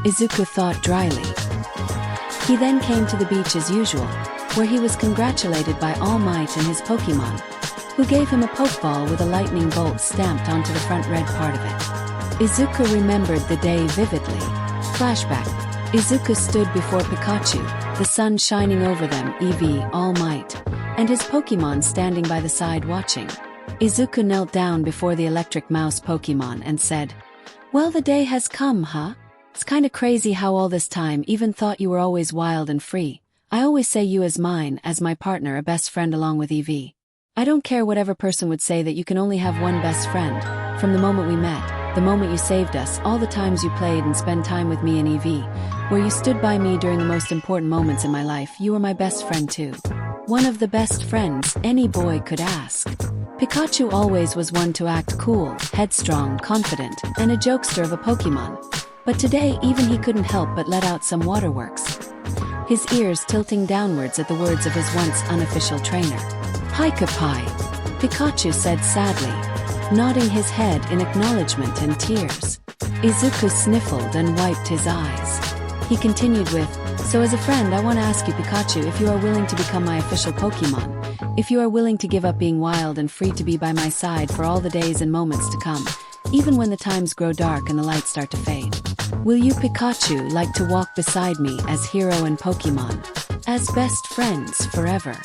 Izuku thought dryly. He then came to the beach as usual, where he was congratulated by All Might and his Pokemon, who gave him a Pokeball with a lightning bolt stamped onto the front red part of it. Izuku remembered the day vividly. Flashback. Izuku stood before Pikachu, the sun shining over them, Eevee, All Might, and his Pokemon standing by the side watching. Izuku knelt down before the electric mouse Pokemon and said, "Well, the day has come, huh? It's kinda crazy how all this time even thought you were always wild and free. I always say you as mine, as my partner, a best friend along with Eevee. I don't care whatever person would say that you can only have one best friend. From the moment we met, the moment you saved us, all the times you played and spent time with me and Eevee, where you stood by me during the most important moments in my life, you were my best friend too. One of the best friends any boy could ask." Pikachu always was one to act cool, headstrong, confident, and a jokester of a Pokemon. But today even he couldn't help but let out some waterworks, his ears tilting downwards at the words of his once unofficial trainer. "Pika-Pi," Pikachu said sadly, nodding his head in acknowledgement and tears. Izuku sniffled and wiped his eyes. He continued with, "So as a friend I want to ask you, Pikachu, if you are willing to become my official Pokemon, if you are willing to give up being wild and free to be by my side for all the days and moments to come, even when the times grow dark and the lights start to fade. Will you, Pikachu, like to walk beside me as hero and Pokemon, as best friends forever?"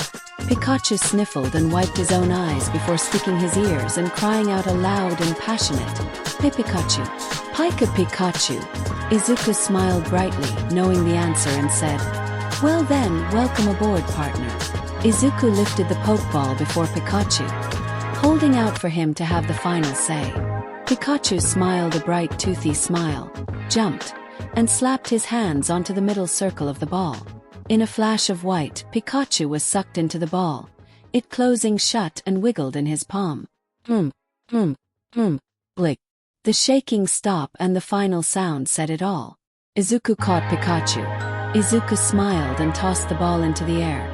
Pikachu sniffled and wiped his own eyes before sticking his ears and crying out aloud and passionate, "Hey Pikachu! Pika Pikachu!" Izuku smiled brightly, knowing the answer, and said, "Well then, welcome aboard, partner." Izuku lifted the Pokeball before Pikachu, holding out for him to have the final say. Pikachu smiled a bright toothy smile, jumped, and slapped his hands onto the middle circle of the ball. In a flash of white, Pikachu was sucked into the ball, it closing shut and wiggled in his palm. Blick. The shaking stop and the final sound said it all. Izuku caught Pikachu. Izuku smiled and tossed the ball into the air,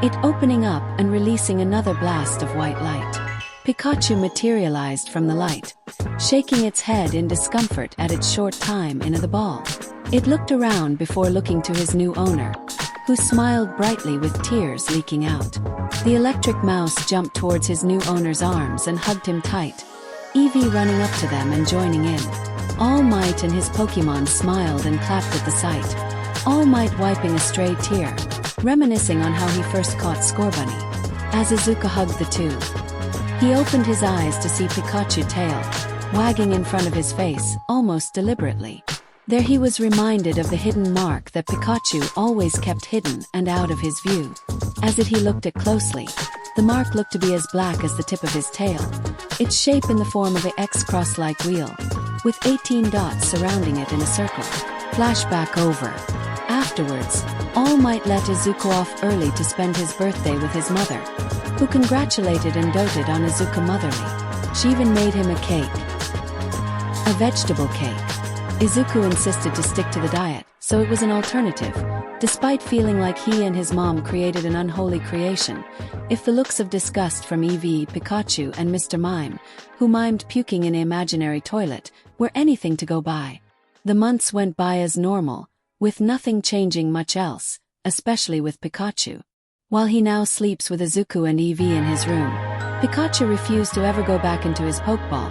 it opening up and releasing another blast of white light. Pikachu materialized from the light, shaking its head in discomfort at its short time in the ball. It looked around before looking to his new owner, who smiled brightly with tears leaking out. The electric mouse jumped towards his new owner's arms and hugged him tight, Eevee running up to them and joining in. All Might and his Pokemon smiled and clapped at the sight, All Might wiping a stray tear, reminiscing on how he first caught Scorbunny. As Izuku hugged the two, he opened his eyes to see Pikachu's tail, wagging in front of his face, almost deliberately. There he was reminded of the hidden mark that Pikachu always kept hidden and out of his view. As he looked at closely, the mark looked to be as black as the tip of his tail, its shape in the form of an X-cross-like wheel, with 18 dots surrounding it in a circle. Flashback over. Afterwards, All Might let Izuku off early to spend his birthday with his mother, who congratulated and doted on Izuku motherly. She even made him a cake. A vegetable cake. Izuku insisted to stick to the diet, so it was an alternative, despite feeling like he and his mom created an unholy creation, if the looks of disgust from Eevee, Pikachu, and Mr. Mime, who mimed puking in an imaginary toilet, were anything to go by. The months went by as normal, with nothing changing much else, especially with Pikachu. While he now sleeps with Izuku and Eevee in his room, Pikachu refused to ever go back into his Pokeball,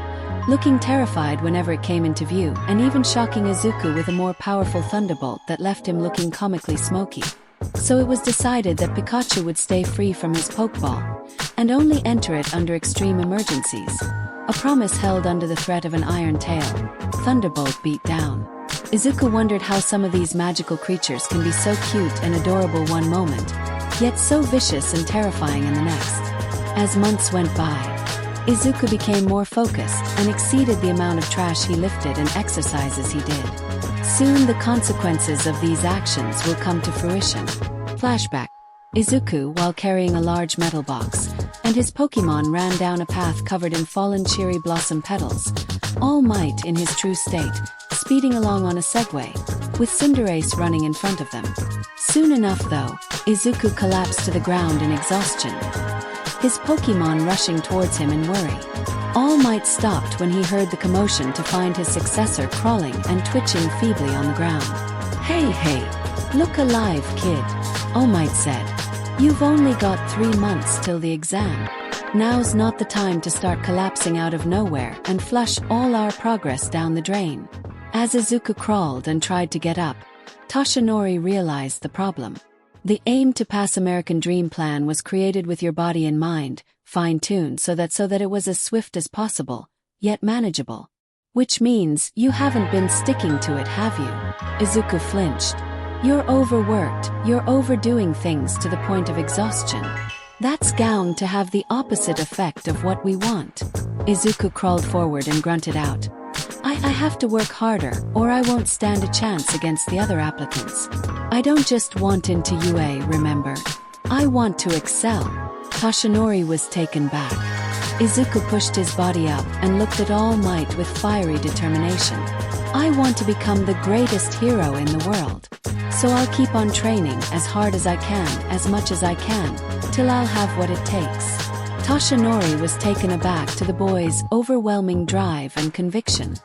looking terrified whenever it came into view, and even shocking Izuku with a more powerful thunderbolt that left him looking comically smoky. So it was decided that Pikachu would stay free from his Pokeball, and only enter it under extreme emergencies. A promise held under the threat of an iron tail. Thunderbolt beat down. Izuku wondered how some of these magical creatures can be so cute and adorable one moment, yet so vicious and terrifying in the next. As months went by, Izuku became more focused and exceeded the amount of trash he lifted and exercises he did. Soon the consequences of these actions will come to fruition. Flashback. Izuku, while carrying a large metal box, and his Pokemon ran down a path covered in fallen cherry blossom petals, All Might in his true state, speeding along on a Segway, with Cinderace running in front of them. Soon enough though, Izuku collapsed to the ground in exhaustion, his Pokemon rushing towards him in worry. All Might stopped when he heard the commotion to find his successor crawling and twitching feebly on the ground. Hey, look alive, kid, All Might said. You've only got 3 months till the exam. Now's not the time to start collapsing out of nowhere and flush all our progress down the drain. As Izuku crawled and tried to get up, Toshinori realized the problem. The aim to pass American Dream plan was created with your body in mind, fine-tuned so that it was as swift as possible, yet manageable. Which means you haven't been sticking to it, have you? Izuku flinched. You're overworked, you're overdoing things to the point of exhaustion. That's bound to have the opposite effect of what we want. Izuku crawled forward and grunted out. I have to work harder, or I won't stand a chance against the other applicants. I don't just want into UA, remember? I want to excel. Toshinori was taken back. Izuku pushed his body up and looked at All Might with fiery determination. I want to become the greatest hero in the world. So I'll keep on training as hard as I can, as much as I can, till I'll have what it takes. Toshinori was taken aback to the boy's overwhelming drive and conviction.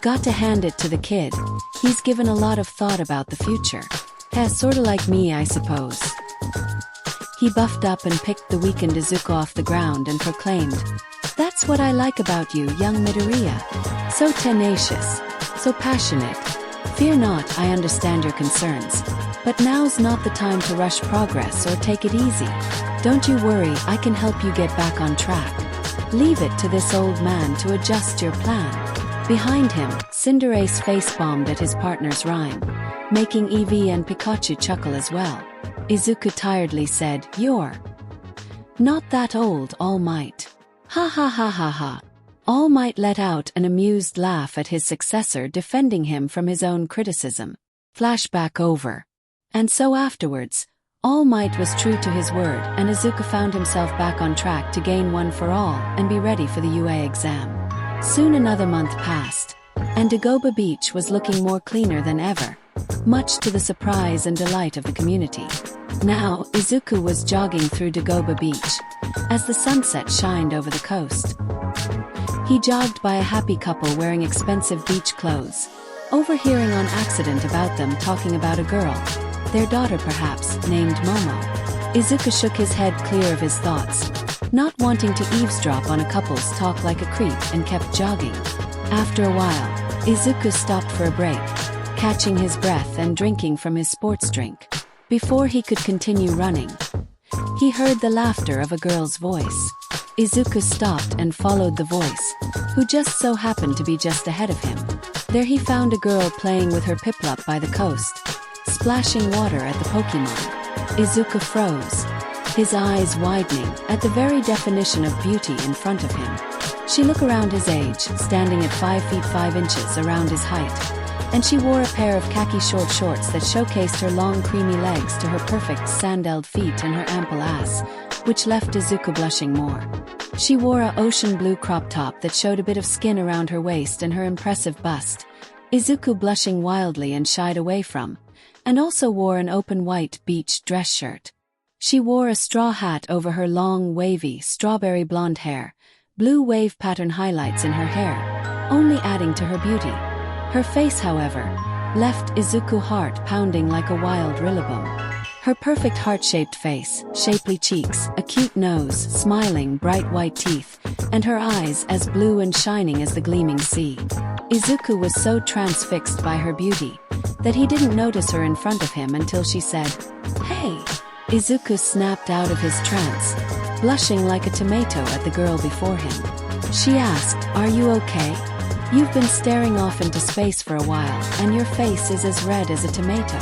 Got to hand it to the kid. He's given a lot of thought about the future. Sorta like me, I suppose. He buffed up and picked the weakened Izuku off the ground and proclaimed, That's what I like about you, young Midoriya. So tenacious, so passionate. Fear not, I understand your concerns. But now's not the time to rush progress or take it easy. Don't you worry, I can help you get back on track. Leave it to this old man to adjust your plan. Behind him, Cinderace face-bombed at his partner's rhyme, making Eevee and Pikachu chuckle as well. Izuku tiredly said, You're not that old, All Might. Ha ha ha ha ha. All Might let out an amused laugh at his successor defending him from his own criticism. Flashback over. And so afterwards, All Might was true to his word, and Izuku found himself back on track to gain one for all and be ready for the UA exam. Soon another month passed, and Dagoba Beach was looking more cleaner than ever, much to the surprise and delight of the community. Now, Izuku was jogging through Dagoba Beach, as the sunset shined over the coast. He jogged by a happy couple wearing expensive beach clothes, overhearing on accident about them talking about a girl, their daughter perhaps, named Momo. Izuku shook his head clear of his thoughts, not wanting to eavesdrop on a couple's talk like a creep, and kept jogging. After a while, Izuku stopped for a break, catching his breath and drinking from his sports drink. Before he could continue running, he heard the laughter of a girl's voice. Izuku stopped and followed the voice, who just so happened to be just ahead of him. There he found a girl playing with her Piplup by the coast, splashing water at the Pokemon. Izuku froze, his eyes widening at the very definition of beauty in front of him. She looked around his age, standing at 5 feet 5 inches around his height, and she wore a pair of khaki short shorts that showcased her long creamy legs to her perfect sandaled feet and her ample ass, which left Izuku blushing more. She wore a ocean blue crop top that showed a bit of skin around her waist and her impressive bust, Izuku blushing wildly and shied away from, and also wore an open white beach dress shirt. She wore a straw hat over her long, wavy, strawberry blonde hair, blue wave pattern highlights in her hair, only adding to her beauty. Her face, however, left Izuku's heart pounding like a wild rillaboom. Her perfect heart-shaped face, shapely cheeks, a cute nose, smiling, bright white teeth, and her eyes as blue and shining as the gleaming sea. Izuku was so transfixed by her beauty that he didn't notice her in front of him until she said, "Hey!" Izuku snapped out of his trance, blushing like a tomato at the girl before him. She asked, "Are you okay? You've been staring off into space for a while, and your face is as red as a tomato."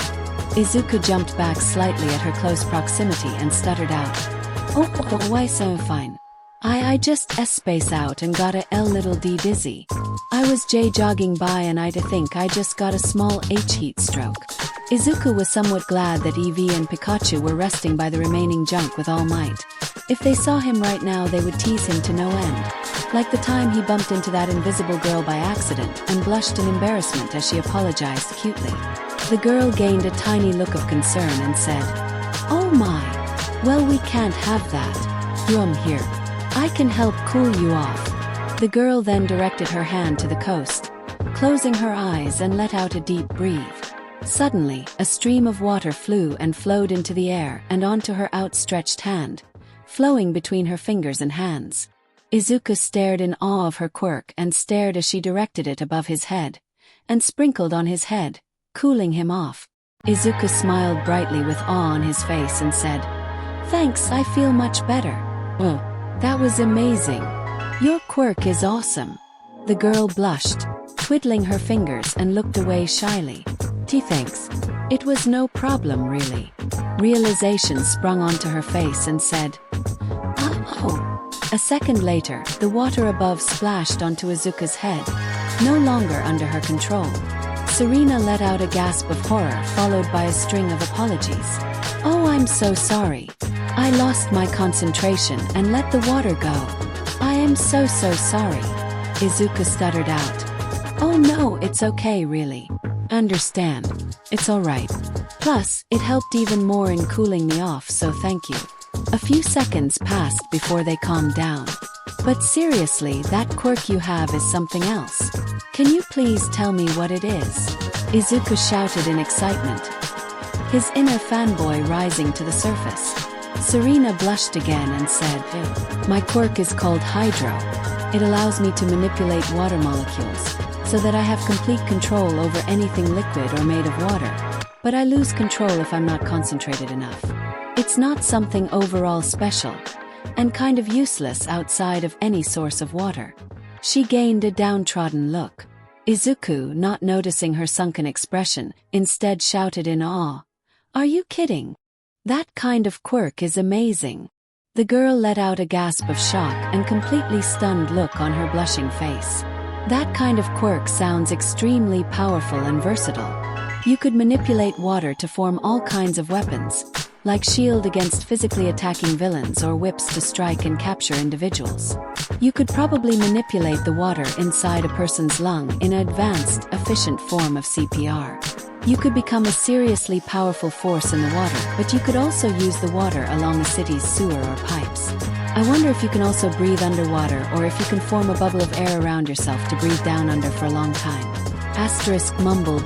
Izuku jumped back slightly at her close proximity and stuttered out, "Oh, why so fine? I just space out and got a little dizzy. I was jogging by and I think I just got a small heat stroke." Izuku was somewhat glad that Eevee and Pikachu were resting by the remaining junk with all might. If they saw him right now they would tease him to no end, like the time he bumped into that invisible girl by accident and blushed in embarrassment as she apologized cutely. The girl gained a tiny look of concern and said, "Oh my, well we can't have that. Here. I can help cool you off." The girl then directed her hand to the coast, closing her eyes and let out a deep breathe. Suddenly, a stream of water flew and flowed into the air and onto her outstretched hand, flowing between her fingers and hands. Izuku stared in awe of her quirk and stared as she directed it above his head, and sprinkled on his head, cooling him off. Izuku smiled brightly with awe on his face and said, "Thanks, I feel much better." "Oh, that was amazing. Your quirk is awesome." The girl blushed, twiddling her fingers and looked away shyly. "Thanks. It was no problem really." Realization sprung onto her face and said, "Oh." A second later, the water above splashed onto Izuku's head, no longer under her control. Serena let out a gasp of horror followed by a string of apologies. "Oh, I'm so sorry. I lost my concentration and let the water go. I am so sorry." Izuku stuttered out. "Oh no, it's okay really. Understand. It's alright. Plus, it helped even more in cooling me off, so thank you." A few seconds passed before they calmed down. "But seriously, that quirk you have is something else. Can you please tell me what it is?" Izuku shouted in excitement, his inner fanboy rising to the surface. Serena blushed again and said, "My quirk is called Hydro. It allows me to manipulate water molecules, so that I have complete control over anything liquid or made of water, but I lose control if I'm not concentrated enough. It's not something overall special, and kind of useless outside of any source of water." She gained a downtrodden look. Izuku, not noticing her sunken expression, instead shouted in awe, "Are you kidding? That kind of quirk is amazing." The girl let out a gasp of shock and completely stunned look on her blushing face. "That kind of quirk sounds extremely powerful and versatile. You could manipulate water to form all kinds of weapons, like shield against physically attacking villains or whips to strike and capture individuals. You could probably manipulate the water inside a person's lung in an advanced, efficient form of CPR. You could become a seriously powerful force in the water, but you could also use the water along a city's sewer or pipes. I wonder if you can also breathe underwater or if you can form a bubble of air around yourself to breathe down under for a long time. Mumble.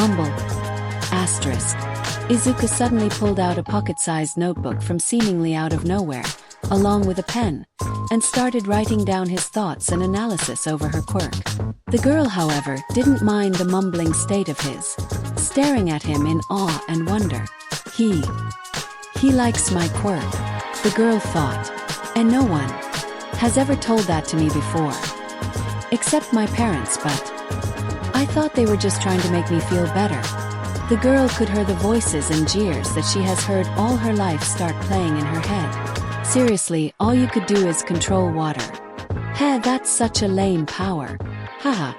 Mumble. Asterisk. Izuku suddenly pulled out a pocket-sized notebook from seemingly out of nowhere, along with a pen, and started writing down his thoughts and analysis over her quirk. The girl, however, didn't mind the mumbling state of his, staring at him in awe and wonder. He likes my quirk, the girl thought, and no one has ever told that to me before. Except my parents, but I thought they were just trying to make me feel better. The girl could hear the voices and jeers that she has heard all her life start playing in her head. Seriously, all you could do is control water. Heh, that's such a lame power. Haha.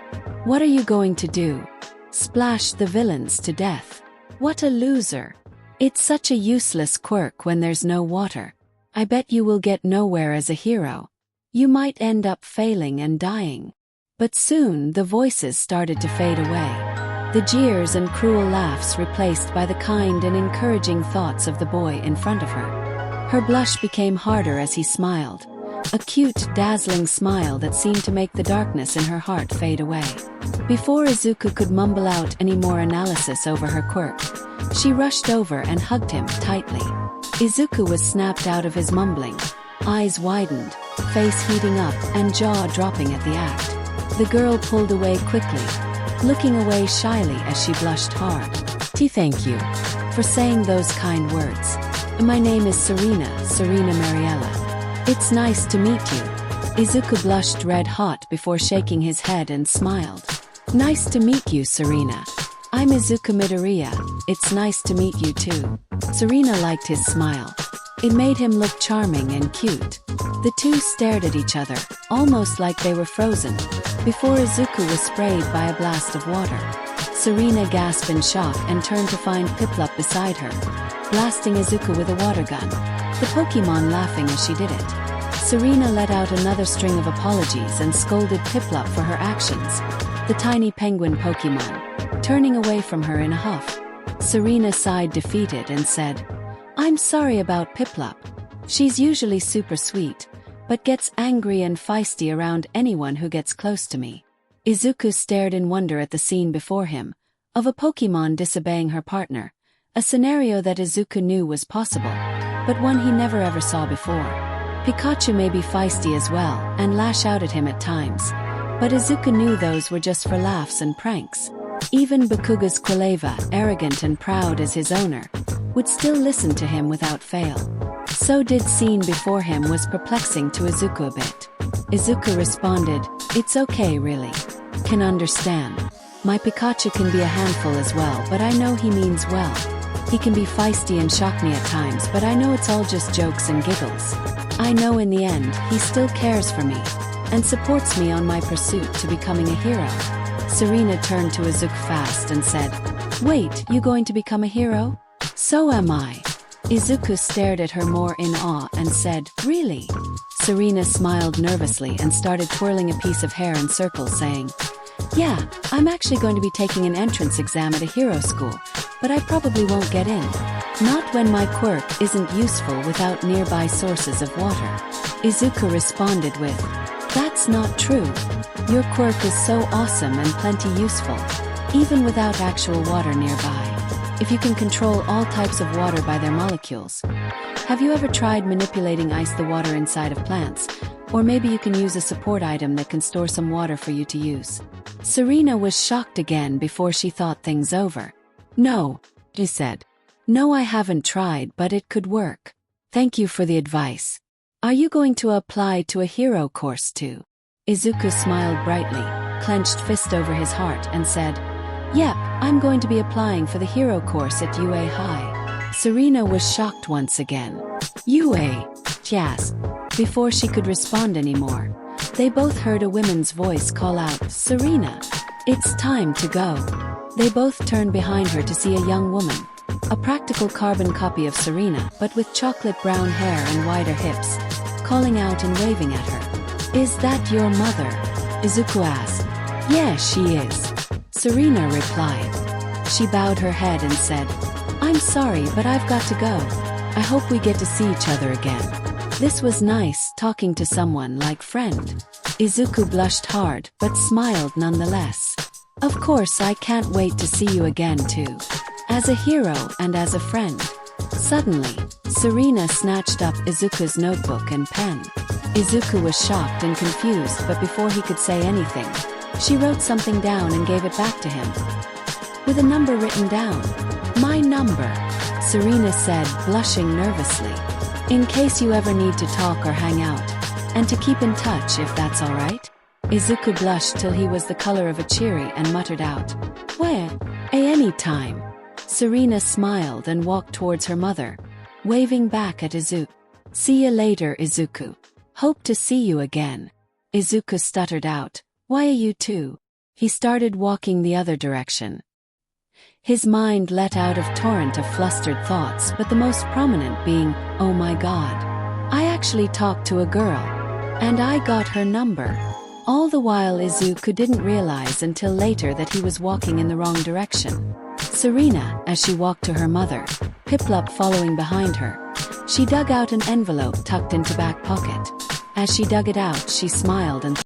What are you going to do? Splash the villains to death? What a loser. It's such a useless quirk when there's no water. I bet you will get nowhere as a hero. You might end up failing and dying. But soon the voices started to fade away. The jeers and cruel laughs replaced by the kind and encouraging thoughts of the boy in front of her. Her blush became harder as he smiled, a cute, dazzling smile that seemed to make the darkness in her heart fade away. Before Izuku could mumble out any more analysis over her quirk, she rushed over and hugged him tightly. Izuku was snapped out of his mumbling, eyes widened, face heating up, and jaw dropping at the act. The girl pulled away quickly, looking away shyly as she blushed hard. Thank you for saying those kind words. My name is Serena Mariella. It's nice to meet you. Izuku blushed red hot before shaking his head and smiled. Nice to meet you, Serena. I'm Izuku Midoriya. It's nice to meet you too. Serena liked his smile. It made him look charming and cute. The two stared at each other, almost like they were frozen, before Izuku was sprayed by a blast of water. Serena gasped in shock and turned to find Piplup beside her, blasting Izuku with a water gun, the Pokemon laughing as she did it. Serena let out another string of apologies and scolded Piplup for her actions, the tiny penguin Pokemon, turning away from her in a huff. Serena sighed defeated and said, I'm sorry about Piplup. She's usually super sweet, but gets angry and feisty around anyone who gets close to me. Izuku stared in wonder at the scene before him, of a Pokemon disobeying her partner, a scenario that Izuku knew was possible, but one he never ever saw before. Pikachu may be feisty as well, and lash out at him at times, but Izuku knew those were just for laughs and pranks. Even Bakuga's Quilava, arrogant and proud as his owner, would still listen to him without fail. So did scene before him was perplexing to Izuku a bit. Izuku responded, It's okay really. Can understand. My Pikachu can be a handful as well, but I know he means well. He can be feisty and shock me at times, but I know it's all just jokes and giggles. I know in the end, he still cares for me, and supports me on my pursuit to becoming a hero. Serena turned to Izuku fast and said, Wait, you going to become a hero? So am I. Izuku stared at her more in awe and said, Really? Serena smiled nervously and started twirling a piece of hair in circles saying, Yeah, I'm actually going to be taking an entrance exam at a hero school, but I probably won't get in. Not when my quirk isn't useful without nearby sources of water. Izuku responded with, That's not true. Your quirk is so awesome and plenty useful, even without actual water nearby. If you can control all types of water by their molecules. Have you ever tried manipulating the water inside of plants? Or maybe you can use a support item that can store some water for you to use. Serena was shocked again before she thought things over. No, she said. No, I haven't tried, but it could work. Thank you for the advice. Are you going to apply to a hero course too? Izuku smiled brightly, clenched fist over his heart and said, Yep, I'm going to be applying for the hero course at UA High. Serena was shocked once again. UA? She asked. Before she could respond anymore, they both heard a woman's voice call out, Serena, it's time to go. They both turned behind her to see a young woman, a practical carbon copy of Serena but with chocolate brown hair and wider hips, calling out and waving at her. Is that your mother? Izuku asked. Yeah, she is. Serena replied. She bowed her head and said, I'm sorry, but I've got to go. I hope we get to see each other again. This was nice, talking to someone like friend. Izuku blushed hard, but smiled nonetheless. Of course, I can't wait to see you again too. As a hero and as a friend. Suddenly, Serena snatched up Izuku's notebook and pen. Izuku was shocked and confused, but before he could say anything, she wrote something down and gave it back to him. With a number written down. My number, Serena said, blushing nervously. In case you ever need to talk or hang out, and to keep in touch if that's alright? Izuku blushed till he was the color of a cherry and muttered out, Where? Any time. Serena smiled and walked towards her mother, waving back at Izuku. See you later, Izuku. Hope to see you again. Izuku stuttered out, Why are you too? He started walking the other direction. His mind let out a torrent of flustered thoughts, but the most prominent being, oh my god. I actually talked to a girl. And I got her number. All the while Izuku didn't realize until later that he was walking in the wrong direction. Serena, as she walked to her mother, Piplup following behind her, she dug out an envelope tucked into back pocket. As she dug it out, she smiled and